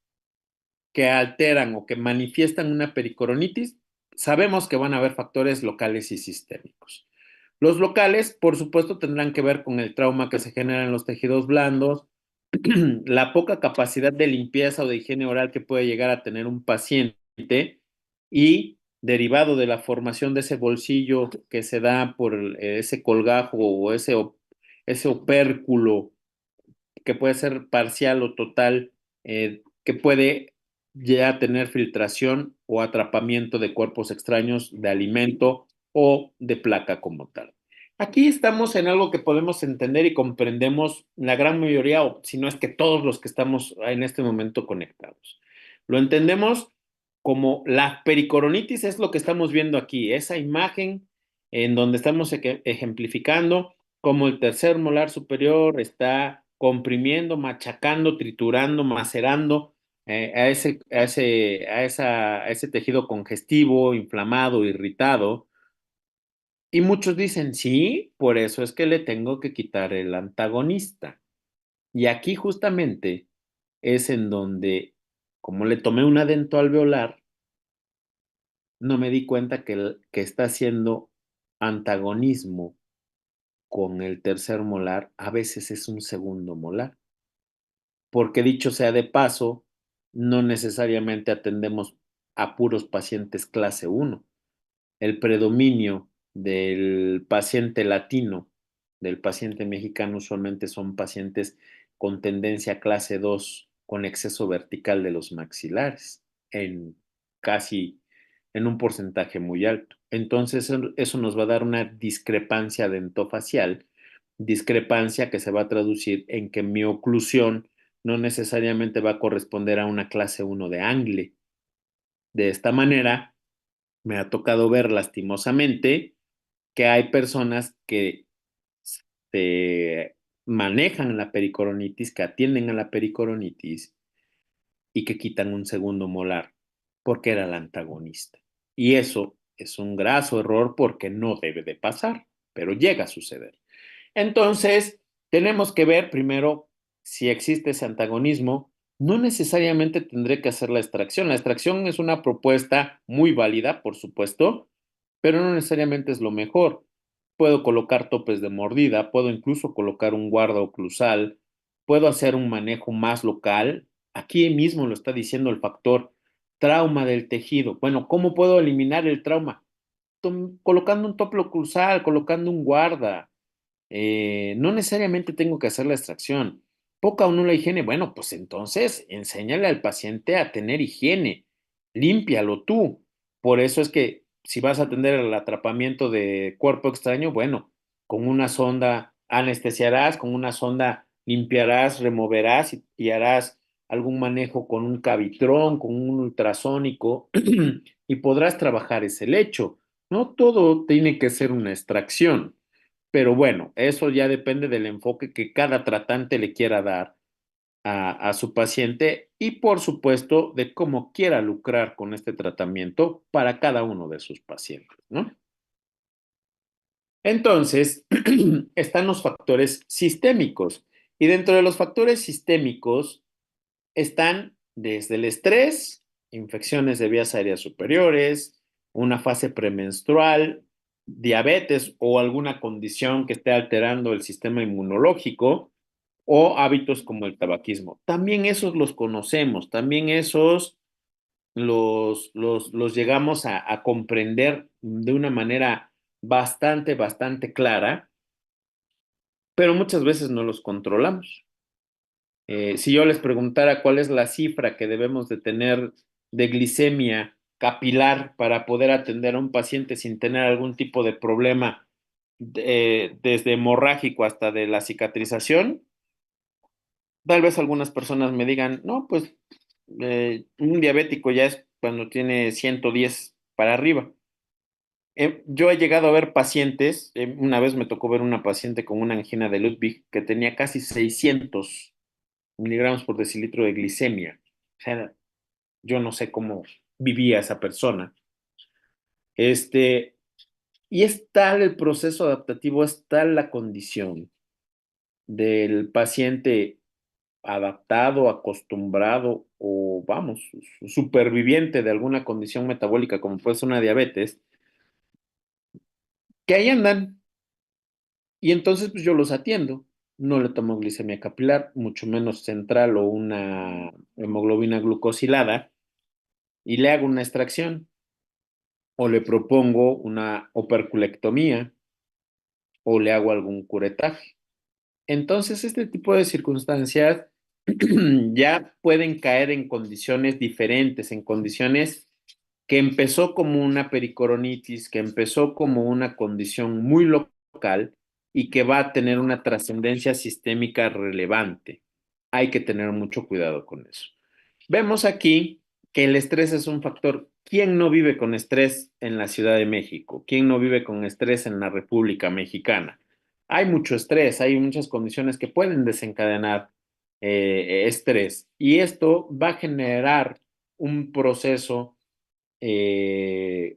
que alteran o que manifiestan una pericoronitis, sabemos que van a haber factores locales y sistémicos. Los locales, por supuesto, tendrán que ver con el trauma que se genera en los tejidos blandos, la poca capacidad de limpieza o de higiene oral que puede llegar a tener un paciente y derivado de la formación de ese bolsillo que se da por ese colgajo o ese opérculo que puede ser parcial o total, que puede ya tener filtración o atrapamiento de cuerpos extraños de alimento o de placa como tal. Aquí estamos en algo que podemos entender y comprendemos la gran mayoría, o si no es que todos los que estamos en este momento conectados. Lo entendemos como la pericoronitis es lo que estamos viendo aquí, esa imagen en donde estamos ejemplificando cómo el tercer molar superior está comprimiendo, machacando, triturando, macerando a ese tejido congestivo, inflamado, irritado. Y muchos dicen, sí, por eso es que le tengo que quitar el antagonista. Y aquí justamente es en donde, como le tomé un adento alveolar, no me di cuenta que está haciendo antagonismo con el tercer molar, a veces es un segundo molar. Porque dicho sea de paso, no necesariamente atendemos a puros pacientes clase 1. El predominio del paciente latino, del paciente mexicano, usualmente son pacientes con tendencia clase 2, con exceso vertical de los maxilares, casi en un porcentaje muy alto. Entonces, eso nos va a dar una discrepancia dentofacial, discrepancia que se va a traducir en que mi oclusión no necesariamente va a corresponder a una clase 1 de Angle. De esta manera, me ha tocado ver lastimosamente que hay personas que se manejan la pericoronitis, que atienden a la pericoronitis y que quitan un segundo molar porque era el antagonista. Y eso es un graso error porque no debe de pasar, pero llega a suceder. Entonces, tenemos que ver primero si existe ese antagonismo. No necesariamente tendré que hacer la extracción. La extracción es una propuesta muy válida, por supuesto, pero no necesariamente es lo mejor. Puedo colocar topes de mordida, puedo incluso colocar un guarda oclusal, puedo hacer un manejo más local. Aquí mismo lo está diciendo el factor trauma del tejido. Bueno, ¿cómo puedo eliminar el trauma? Colocando un toplo cruzal, colocando un guarda. No necesariamente tengo que hacer la extracción. Poca o nula higiene. Bueno, pues entonces enséñale al paciente a tener higiene. Límpialo tú. Por eso es que si vas a atender el atrapamiento de cuerpo extraño, bueno, con una sonda anestesiarás, con una sonda limpiarás, removerás y harás algún manejo con un cavitrón, con un ultrasónico y podrás trabajar ese lecho. No todo tiene que ser una extracción. Pero bueno, eso ya depende del enfoque que cada tratante le quiera dar a su paciente y por supuesto de cómo quiera lucrar con este tratamiento para cada uno de sus pacientes, ¿no? Entonces, están los factores sistémicos y dentro de los factores sistémicos están desde el estrés, infecciones de vías aéreas superiores, una fase premenstrual, diabetes o alguna condición que esté alterando el sistema inmunológico o hábitos como el tabaquismo. También esos los conocemos, también esos los llegamos a comprender de una manera bastante clara, pero muchas veces no los controlamos. Si yo les preguntara cuál es la cifra que debemos de tener de glicemia capilar para poder atender a un paciente sin tener algún tipo de problema, desde hemorrágico hasta de la cicatrización, tal vez algunas personas me digan, no, pues un diabético ya es cuando tiene 110 para arriba. Yo he llegado a ver pacientes, una vez me tocó ver una paciente con una angina de Ludwig que tenía casi 600 miligramos por decilitro de glicemia. O sea, yo no sé cómo vivía esa persona. Este, y es tal el proceso adaptativo, es tal la condición del paciente adaptado, acostumbrado o, vamos, superviviente de alguna condición metabólica como puede ser una diabetes, que ahí andan. Y entonces pues yo los atiendo. No le tomo glicemia capilar, mucho menos central o una hemoglobina glucosilada, y le hago una extracción o le propongo una operculectomía o le hago algún curetaje. Entonces, este tipo de circunstancias ya pueden caer en condiciones diferentes, en condiciones que empezó como una pericoronitis, que empezó como una condición muy local y que va a tener una trascendencia sistémica relevante. Hay que tener mucho cuidado con eso. Vemos aquí que el estrés es un factor. ¿Quién no vive con estrés en la Ciudad de México? ¿Quién no vive con estrés en la República Mexicana? Hay mucho estrés, hay muchas condiciones que pueden desencadenar estrés y esto va a generar un proceso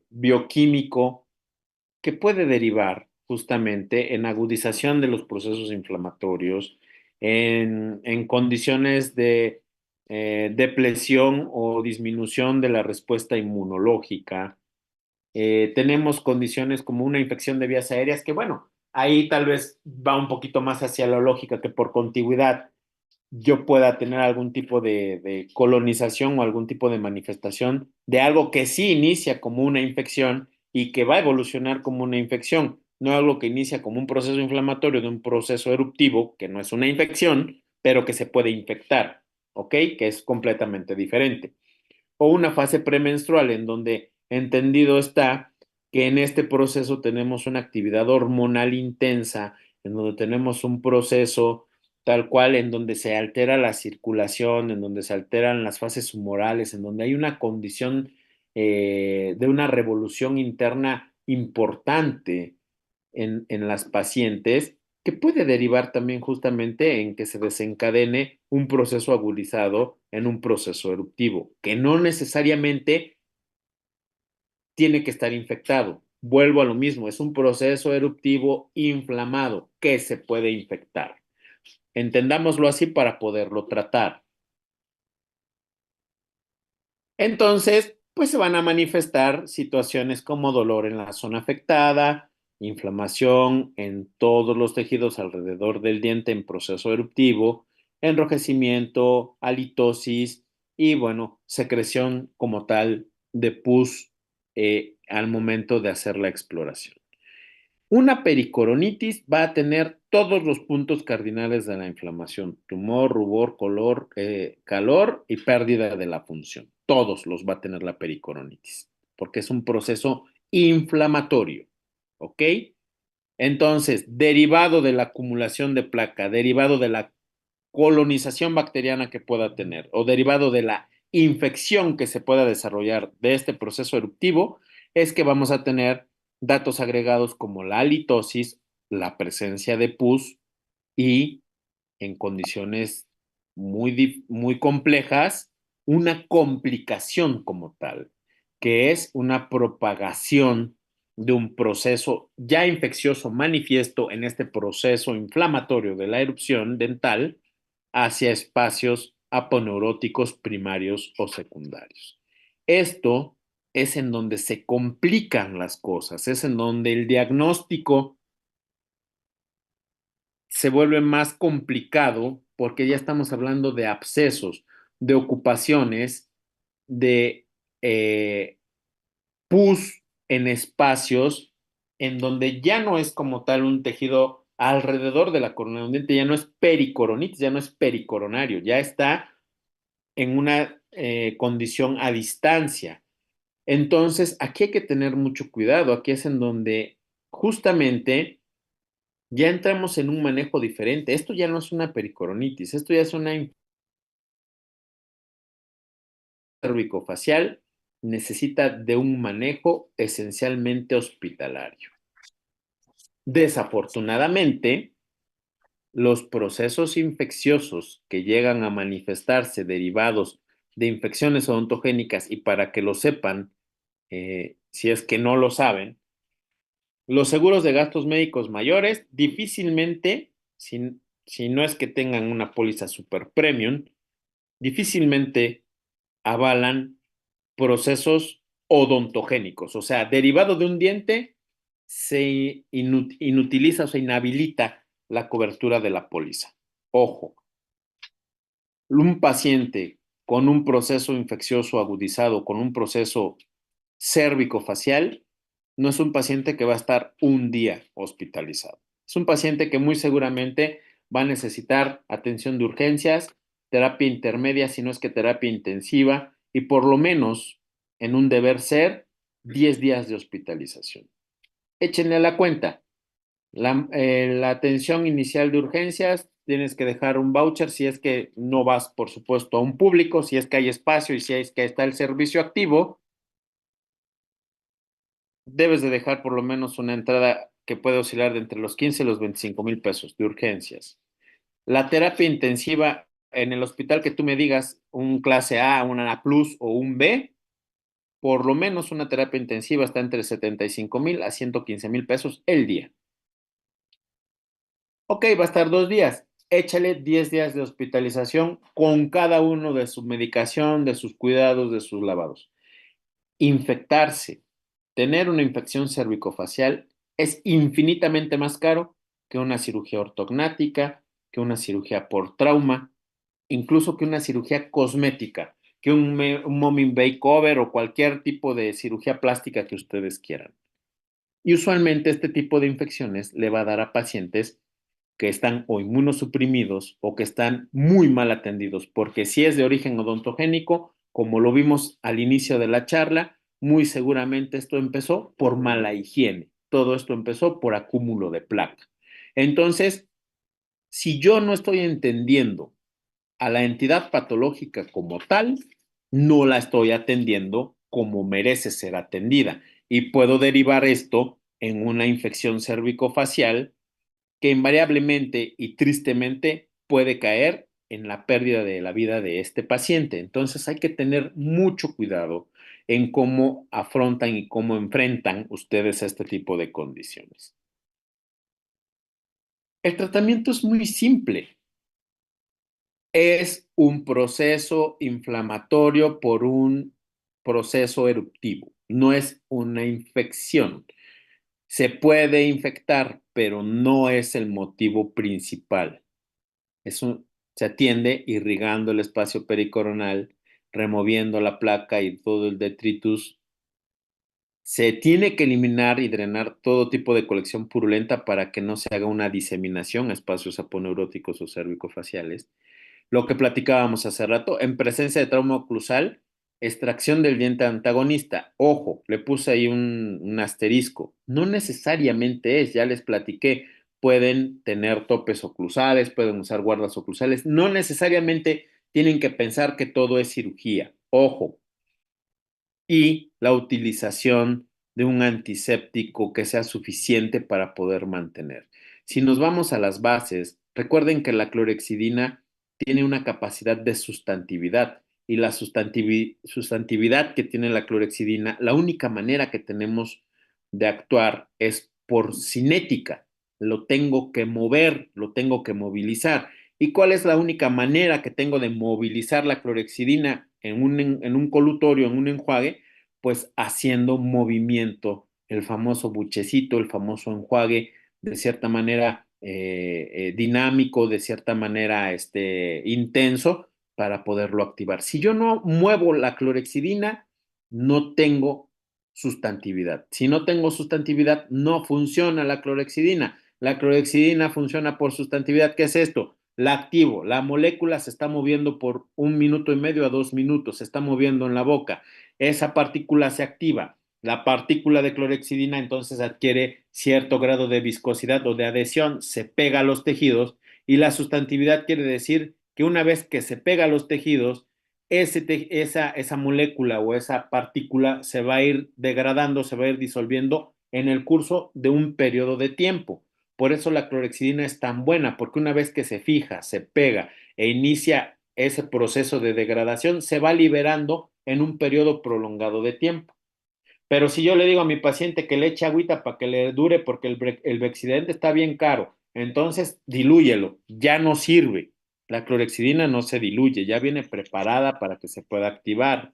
bioquímico que puede derivar justamente en agudización de los procesos inflamatorios, en condiciones de depresión o disminución de la respuesta inmunológica. Tenemos condiciones como una infección de vías aéreas que, bueno, ahí tal vez va un poquito más hacia la lógica que por contigüidad yo pueda tener algún tipo de colonización o algún tipo de manifestación de algo que sí inicia como una infección y que va a evolucionar como una infección, no algo que inicia como un proceso inflamatorio de un proceso eruptivo, que no es una infección, pero que se puede infectar, ¿ok? Que es completamente diferente. O una fase premenstrual en donde entendido está que en este proceso tenemos una actividad hormonal intensa, en donde tenemos un proceso tal cual en donde se altera la circulación, en donde se alteran las fases humorales, en donde hay una condición de una revolución interna importante en las pacientes que puede derivar también justamente en que se desencadene un proceso agudizado en un proceso eruptivo, que no necesariamente tiene que estar infectado. Vuelvo a lo mismo, es un proceso eruptivo inflamado que se puede infectar. Entendámoslo así para poderlo tratar. Entonces, pues se van a manifestar situaciones como dolor en la zona afectada, inflamación en todos los tejidos alrededor del diente en proceso eruptivo enrojecimiento, halitosis y, bueno, secreción como tal de pus al momento de hacer la exploración. Una pericoronitis va a tener todos los puntos cardinales de la inflamación: tumor, rubor, color, calor y pérdida de la función. Todos los va a tener la pericoronitis, porque es un proceso inflamatorio, ¿ok? Entonces, derivado de la acumulación de placa, derivado de la colonización bacteriana que pueda tener o derivado de la infección que se pueda desarrollar de este proceso eruptivo, es que vamos a tener datos agregados como la halitosis, la presencia de pus y, en condiciones muy complejas, una complicación como tal, que es una propagación de un proceso ya infeccioso manifiesto en este proceso inflamatorio de la erupción dental hacia espacios aponeuróticos primarios o secundarios. Esto es en donde se complican las cosas, es en donde el diagnóstico se vuelve más complicado porque ya estamos hablando de abscesos, de ocupaciones, de pus en espacios en donde ya no es como tal un tejido alrededor de la corona de un diente, ya no es pericoronitis, ya no es pericoronario, ya está en una condición a distancia. Entonces, aquí hay que tener mucho cuidado, aquí es en donde justamente ya entramos en un manejo diferente. Esto ya no es una pericoronitis, esto ya es una cervicofacial, necesita de un manejo esencialmente hospitalario. Desafortunadamente, los procesos infecciosos que llegan a manifestarse derivados de infecciones odontogénicas, y para que lo sepan, si es que no lo saben, los seguros de gastos médicos mayores difícilmente, si no es que tengan una póliza super premium, difícilmente avalan procesos odontogénicos. O sea, derivado de un diente, se inutiliza o se inhabilita la cobertura de la póliza. Ojo, un paciente con un proceso infeccioso agudizado, con un proceso cérvico-facial, no es un paciente que va a estar un día hospitalizado. Es un paciente que muy seguramente va a necesitar atención de urgencias, terapia intermedia, si no es que terapia intensiva, y por lo menos, en un deber ser, 10 días de hospitalización. Échenle a la cuenta. La atención inicial de urgencias, tienes que dejar un voucher si es que no vas, por supuesto, a un público, si es que hay espacio y si es que está el servicio activo, debes de dejar por lo menos una entrada que puede oscilar de entre los 15 y los 25,000 pesos de urgencias. La terapia intensiva en el hospital que tú me digas, un clase A, una A plus o un B, por lo menos una terapia intensiva está entre 75,000 a 115,000 pesos el día. Ok, va a estar 2 días. Échale 10 días de hospitalización con cada uno de su medicación, de sus cuidados, de sus lavados. Infectarse, tener una infección cervicofacial es infinitamente más caro que una cirugía ortognática, que una cirugía por trauma, incluso que una cirugía cosmética, que un mommy makeover o cualquier tipo de cirugía plástica que ustedes quieran. Y usualmente este tipo de infecciones le va a dar a pacientes que están o inmunosuprimidos o que están muy mal atendidos, porque si es de origen odontogénico, como lo vimos al inicio de la charla, muy seguramente esto empezó por mala higiene. Todo esto empezó por acúmulo de placa. Entonces, si yo no estoy entendiendo a la entidad patológica como tal, no la estoy atendiendo como merece ser atendida y puedo derivar esto en una infección cervicofacial que invariablemente y tristemente puede caer en la pérdida de la vida de este paciente. Entonces hay que tener mucho cuidado en cómo afrontan y cómo enfrentan ustedes este tipo de condiciones. El tratamiento es muy simple. Es un proceso inflamatorio por un proceso eruptivo. No es una infección. Se puede infectar, pero no es el motivo principal. Es un, se atiende irrigando el espacio pericoronal, removiendo la placa y todo el detritus. Se tiene que eliminar y drenar todo tipo de colección purulenta para que no se haga una diseminación a espacios aponeuróticos o cervicofaciales. Lo que platicábamos hace rato, en presencia de trauma oclusal, extracción del diente antagonista. Ojo, le puse ahí un asterisco. No necesariamente es, ya les platiqué, pueden tener topes oclusales, pueden usar guardas oclusales. No necesariamente tienen que pensar que todo es cirugía. Ojo, y la utilización de un antiséptico que sea suficiente para poder mantener. Si nos vamos a las bases, recuerden que la clorexidina tiene una capacidad de sustantividad y la sustantividad que tiene la clorexidina, la única manera que tenemos de actuar es por cinética. Lo tengo que mover, lo tengo que movilizar. ¿Y cuál es la única manera que tengo de movilizar la clorexidina en un colutorio, en un enjuague? Pues haciendo movimiento, el famoso buchecito, el famoso enjuague, de cierta manera dinámico, de cierta manera intenso, para poderlo activar. Si yo no muevo la clorexidina, no tengo sustantividad. Si no tengo sustantividad, no funciona la clorexidina. La clorexidina funciona por sustantividad. ¿Qué es esto? La activo. La molécula se está moviendo por 1 minuto y medio a 2 minutos. Se está moviendo en la boca. Esa partícula se activa. La partícula de clorexidina entonces adquiere cierto grado de viscosidad o de adhesión, se pega a los tejidos y la sustantividad quiere decir que una vez que se pega a los tejidos, esa molécula o esa partícula se va a ir degradando, se va a ir disolviendo en el curso de un periodo de tiempo. Por eso la clorexidina es tan buena, porque una vez que se fija, se pega e inicia ese proceso de degradación, se va liberando en un periodo prolongado de tiempo. Pero si yo le digo a mi paciente que le eche agüita para que le dure porque el Bexident está bien caro, entonces dilúyelo, ya no sirve. La clorexidina no se diluye, ya viene preparada para que se pueda activar.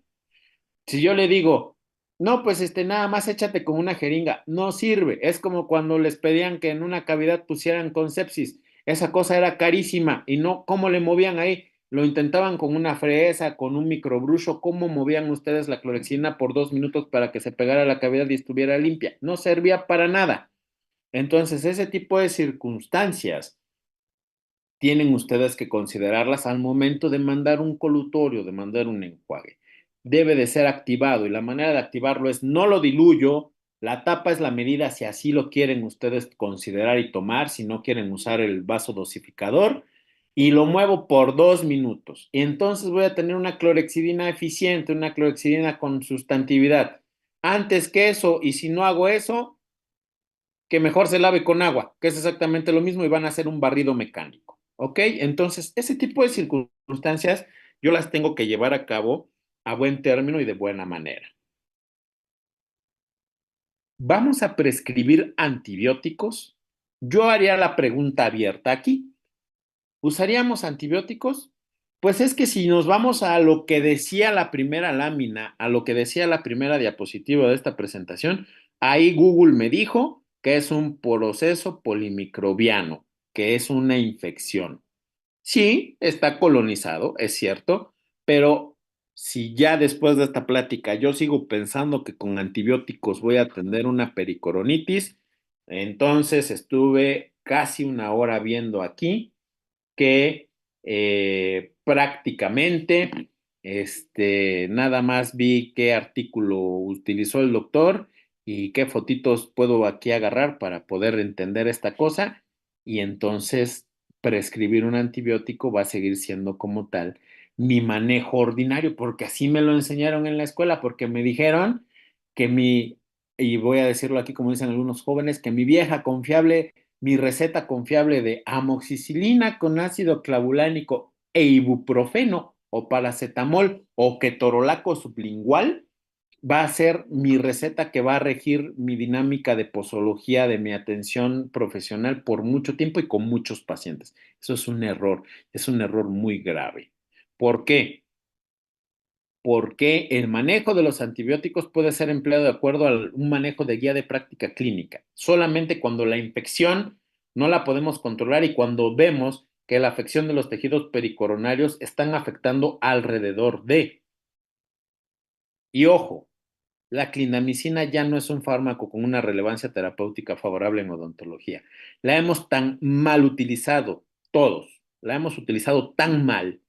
Si yo le digo, no, pues nada más échate con una jeringa, no sirve. Es como cuando les pedían que en una cavidad pusieran con sepsis. Esa cosa era carísima y no, ¿cómo le movían ahí? Lo intentaban con una fresa, con un microbrucho. ¿Cómo movían ustedes la clorexina por 2 minutos para que se pegara la cavidad y estuviera limpia? No servía para nada. Entonces, ese tipo de circunstancias tienen ustedes que considerarlas al momento de mandar un colutorio, de mandar un enjuague. Debe de ser activado y la manera de activarlo es no lo diluyo, la tapa es la medida si así lo quieren ustedes considerar y tomar, si no quieren usar el vaso dosificador y lo muevo por 2 minutos. Y entonces voy a tener una clorexidina eficiente, una clorexidina con sustantividad. Antes que eso, y si no hago eso, que mejor se lave con agua, que es exactamente lo mismo y van a hacer un barrido mecánico. ¿Ok? Entonces, ese tipo de circunstancias yo las tengo que llevar a cabo a buen término y de buena manera. ¿Vamos a prescribir antibióticos? Yo haría la pregunta abierta aquí. ¿Usaríamos antibióticos? Pues es que si nos vamos a lo que decía la primera lámina, a lo que decía la primera diapositiva de esta presentación, ahí Google me dijo que es un proceso polimicrobiano, que es una infección. Sí, está colonizado, es cierto, pero si ya después de esta plática yo sigo pensando que con antibióticos voy a atender una pericoronitis, entonces estuve casi una hora viendo aquí que prácticamente nada más vi qué artículo utilizó el doctor y qué fotitos puedo aquí agarrar para poder entender esta cosa y entonces prescribir un antibiótico va a seguir siendo como tal mi manejo ordinario, porque así me lo enseñaron en la escuela, porque me dijeron que y voy a decirlo aquí como dicen algunos jóvenes, que mi vieja confiable mi receta confiable de amoxicilina con ácido clavulánico e ibuprofeno o paracetamol o ketorolaco sublingual va a ser mi receta que va a regir mi dinámica de posología de mi atención profesional por mucho tiempo y con muchos pacientes. Eso es un error muy grave. ¿Por qué? Porque el manejo de los antibióticos puede ser empleado de acuerdo a un manejo de guía de práctica clínica, solamente cuando la infección no la podemos controlar y cuando vemos que la afección de los tejidos pericoronarios están afectando alrededor de. Y ojo, la clindamicina ya no es un fármaco con una relevancia terapéutica favorable en odontología. La hemos tan mal utilizado, todos, la hemos utilizado tan mal.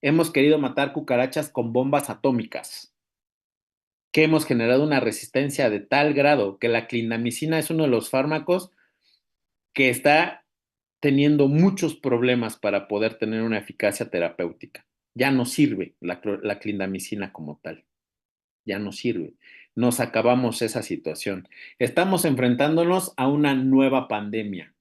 Hemos querido matar cucarachas con bombas atómicas, que hemos generado una resistencia de tal grado que la clindamicina es uno de los fármacos que está teniendo muchos problemas para poder tener una eficacia terapéutica. Ya no sirve la clindamicina como tal, ya no sirve. Nos acabamos esa situación. Estamos enfrentándonos a una nueva pandemia,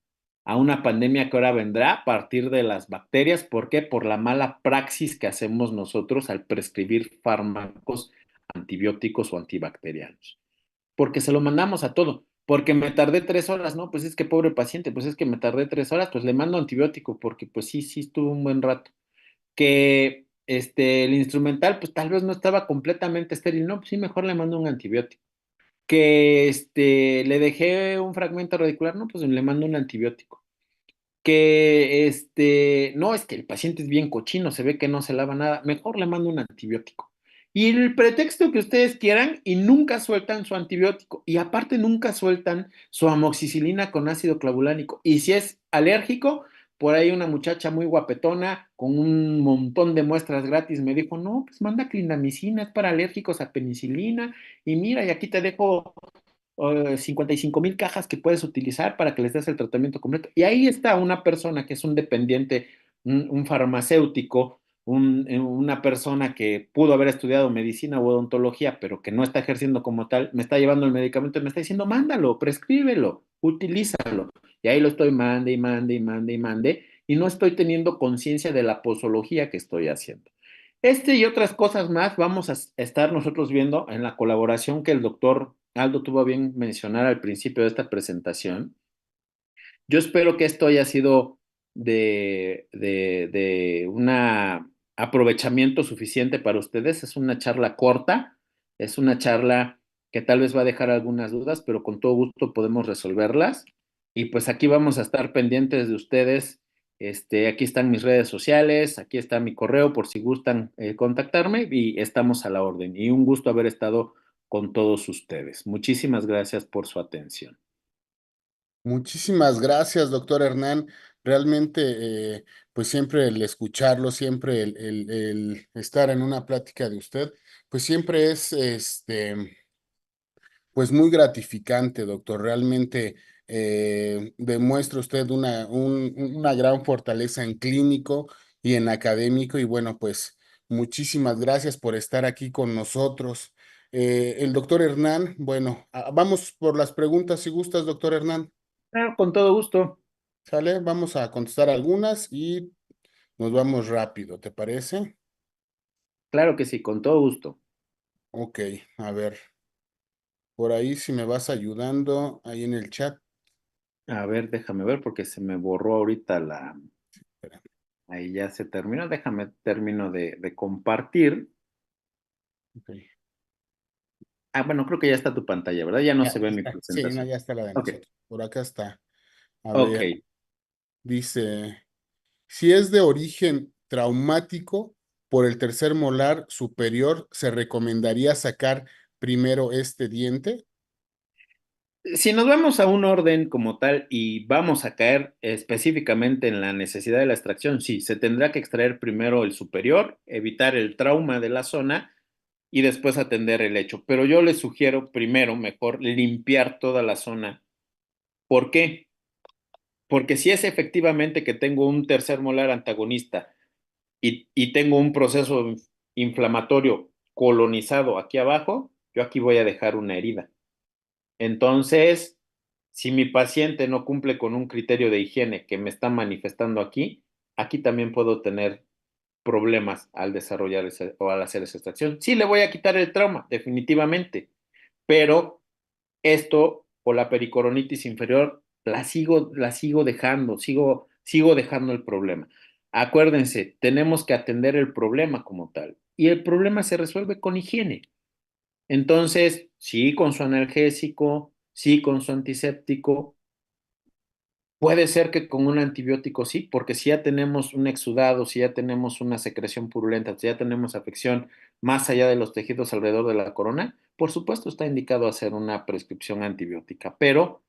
a una pandemia que ahora vendrá a partir de las bacterias. ¿Por qué? Por la mala praxis que hacemos nosotros al prescribir fármacos antibióticos o antibacterianos, porque se lo mandamos a todo. Porque me tardé 3 horas, ¿no? Pues es que pobre paciente, pues es que me tardé 3 horas, pues le mando antibiótico, porque pues sí, sí estuvo un buen rato. Que el instrumental, pues tal vez no estaba completamente estéril, no, pues sí, mejor le mando un antibiótico. Que le dejé un fragmento radicular, no, pues le mando un antibiótico. Que no, es que el paciente es bien cochino, se ve que no se lava nada, mejor le mando un antibiótico. Y el pretexto que ustedes quieran y nunca sueltan su antibiótico. Y aparte nunca sueltan su amoxicilina con ácido clavulánico. Y si es alérgico, por ahí una muchacha muy guapetona con un montón de muestras gratis me dijo, no, pues manda clindamicina, es para alérgicos a penicilina. Y mira, y aquí te dejo 55,000 cajas que puedes utilizar para que les des el tratamiento completo. Y ahí está una persona que es un dependiente, un farmacéutico, una persona que pudo haber estudiado medicina o odontología, pero que no está ejerciendo como tal, me está llevando el medicamento y me está diciendo, mándalo, prescríbelo, utilízalo. Y ahí lo estoy mande y mande y mande y mande, y no estoy teniendo conciencia de la posología que estoy haciendo. Y otras cosas más vamos a estar nosotros viendo en la colaboración que el doctor Aldo tuvo a bien mencionar al principio de esta presentación. Yo espero que esto haya sido de un aprovechamiento suficiente para ustedes. Es una charla corta, es una charla que tal vez va a dejar algunas dudas, pero con todo gusto podemos resolverlas. Y pues aquí vamos a estar pendientes de ustedes. Aquí están mis redes sociales, aquí está mi correo por si gustan contactarme y estamos a la orden. Y un gusto haber estado con todos ustedes. Muchísimas gracias por su atención. Muchísimas gracias, doctor Hernán. Realmente, pues siempre el escucharlo, siempre el estar en una plática de usted, pues siempre es pues muy gratificante, doctor. Realmente demuestra usted una gran fortaleza en clínico y en académico. Y bueno, pues muchísimas gracias por estar aquí con nosotros. El doctor Hernán, bueno, vamos por las preguntas si gustas, doctor Hernán. Claro, con todo gusto. ¿Sale? Vamos a contestar algunas y nos vamos rápido, ¿te parece? Claro que sí, con todo gusto. Ok, a ver, por ahí si me vas ayudando, ahí en el chat. A ver, déjame ver porque se me borró ahorita la. Espera, Ahí ya se terminó. Déjame termino de compartir. ok. Bueno, creo que ya está tu pantalla, ¿verdad? Ya no Ya se ve mi está. Sí, no, presentación. ya está la de Ok, nosotros. Por acá está. A ok. ver, dice, si es de origen traumático por el tercer molar superior, ¿se recomendaría sacar primero este diente? Si nos vamos a un orden como tal y vamos a caer específicamente en la necesidad de la extracción, sí, se tendrá que extraer primero el superior, evitar el trauma de la zona y después atender el hecho. Pero yo les sugiero primero, mejor, limpiar toda la zona. ¿Por qué? Porque si es efectivamente que tengo un tercer molar antagonista y tengo un proceso inflamatorio colonizado aquí abajo, yo aquí voy a dejar una herida. Entonces, si mi paciente no cumple con un criterio de higiene que me está manifestando aquí, aquí también puedo tener problemas al desarrollar o al hacer esa extracción. Sí, le voy a quitar el trauma, definitivamente, pero esto o la pericoronitis inferior la sigo dejando, sigo dejando el problema. Acuérdense, tenemos que atender el problema como tal y el problema se resuelve con higiene. Entonces, sí con su analgésico, sí con su antiséptico, Puede ser que con un antibiótico sí, porque si ya tenemos un exudado, si ya tenemos una secreción purulenta, si ya tenemos afección más allá de los tejidos alrededor de la corona, por supuesto está indicado hacer una prescripción antibiótica, pero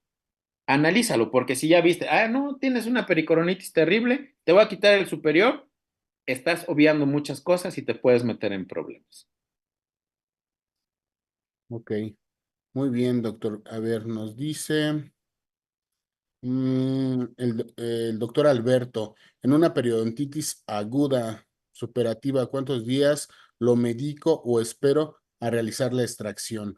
analízalo, porque si ya viste, no, tienes una pericoronitis terrible, te voy a quitar el superior, estás obviando muchas cosas y te puedes meter en problemas. Ok, muy bien, doctor. A ver, nos dice el doctor Alberto, en una periodontitis aguda superativa, ¿cuántos días lo medico o espero a realizar la extracción?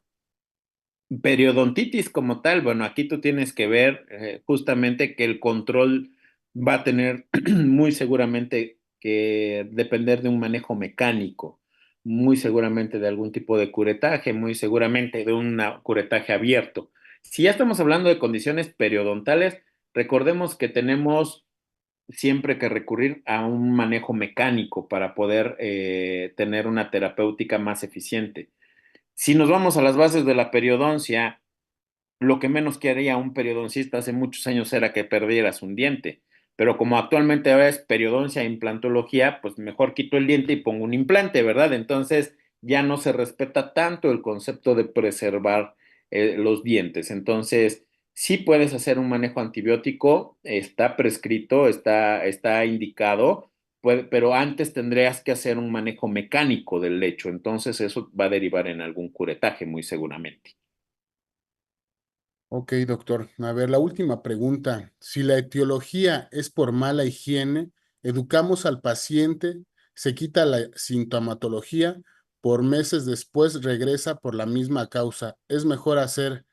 Periodontitis como tal, bueno, aquí tú tienes que ver justamente que el control va a tener muy seguramente que depender de un manejo mecánico, muy seguramente de algún tipo de curetaje, muy seguramente de un curetaje abierto. Si ya estamos hablando de condiciones periodontales, recordemos que tenemos siempre que recurrir a un manejo mecánico para poder tener una terapéutica más eficiente. Si nos vamos a las bases de la periodoncia, lo que menos quería un periodoncista hace muchos años era que perdieras un diente, pero como actualmente ahora es periodoncia e implantología, pues mejor quito el diente y pongo un implante, ¿verdad? Entonces ya no se respeta tanto el concepto de preservar los dientes. Entonces, sí puedes hacer un manejo antibiótico, está prescrito, está indicado, pero antes tendrías que hacer un manejo mecánico del lecho, entonces eso va a derivar en algún curetaje muy seguramente. Ok, doctor. A ver, la última pregunta. Si la etiología es por mala higiene, educamos al paciente, se quita la sintomatología, por meses después regresa por la misma causa. ¿Es mejor hacer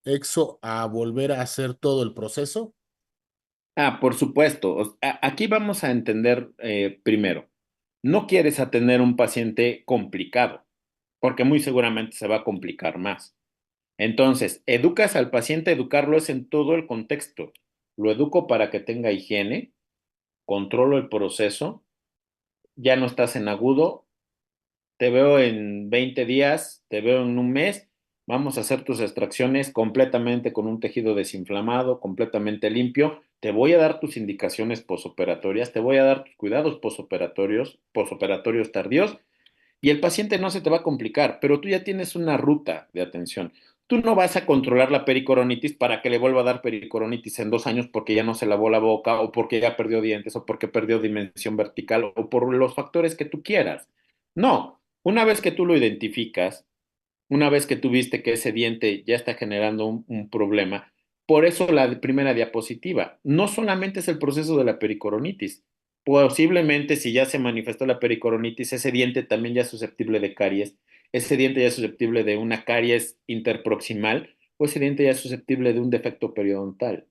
exo a volver a hacer todo el proceso? Por supuesto. Aquí vamos a entender primero, no quieres atender un paciente complicado, porque muy seguramente se va a complicar más. Entonces, educas al paciente, educarlo es en todo el contexto. Lo educo para que tenga higiene, controlo el proceso, ya no estás en agudo, te veo en 20 días, te veo en un mes, vamos a hacer tus extracciones completamente con un tejido desinflamado, completamente limpio, te voy a dar tus indicaciones posoperatorias, te voy a dar tus cuidados posoperatorios tardíos y el paciente no se te va a complicar, pero tú ya tienes una ruta de atención. Tú no vas a controlar la pericoronitis para que le vuelva a dar pericoronitis en 2 años porque ya no se lavó la boca o porque ya perdió dientes o porque perdió dimensión vertical o por los factores que tú quieras. No, una vez que tú lo identificas, una vez que tú viste que ese diente ya está generando un problema, por eso la primera diapositiva, no solamente es el proceso de la pericoronitis, posiblemente si ya se manifestó la pericoronitis, ese diente también ya es susceptible de caries, ese diente ya es susceptible de una caries interproximal o ese diente ya es susceptible de un defecto periodontal.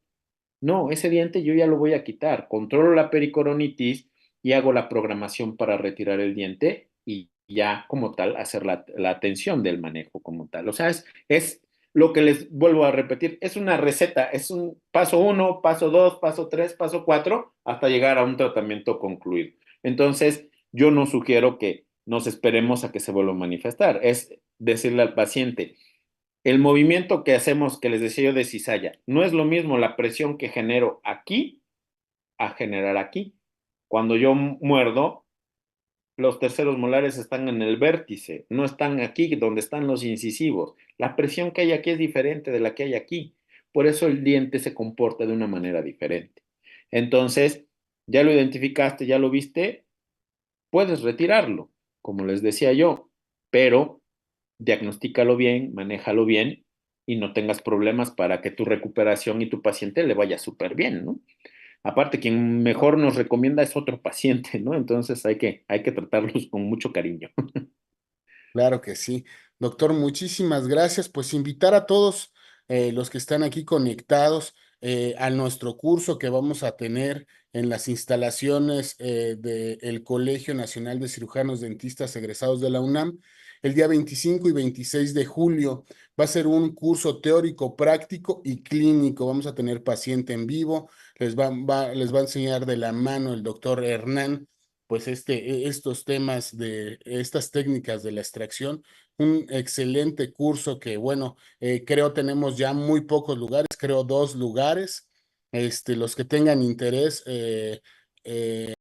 No, ese diente yo ya lo voy a quitar. Controlo la pericoronitis y hago la programación para retirar el diente y ya como tal hacer la atención del manejo como tal. O sea, es lo que les vuelvo a repetir, es una receta, es un paso uno, paso dos, paso tres, paso cuatro, hasta llegar a un tratamiento concluido. Entonces, yo no sugiero que nos esperemos a que se vuelva a manifestar, es decirle al paciente, el movimiento que hacemos, que les decía yo de cizalla, no es lo mismo la presión que genero aquí a generar aquí. Cuando yo muerdo, los terceros molares están en el vértice, no están aquí donde están los incisivos. La presión que hay aquí es diferente de la que hay aquí. Por eso el diente se comporta de una manera diferente. Entonces, ya lo identificaste, ya lo viste, puedes retirarlo, como les decía yo, pero diagnostícalo bien, manéjalo bien y no tengas problemas para que tu recuperación y tu paciente le vaya súper bien, ¿no? Aparte, quien mejor nos recomienda es otro paciente, ¿no? Entonces hay que tratarlos con mucho cariño. Claro que sí. Doctor, muchísimas gracias. Pues invitar a todos los que están aquí conectados a nuestro curso que vamos a tener en las instalaciones del Colegio Nacional de Cirujanos Dentistas egresados de la UNAM el día 25 y 26 de julio. Va a ser un curso teórico, práctico y clínico. Vamos a tener paciente en vivo. Les va a enseñar de la mano el doctor Hernán pues estos temas de estas técnicas de la extracción, un excelente curso que, bueno, creo tenemos ya muy pocos lugares, creo 2 lugares. los que tengan interés,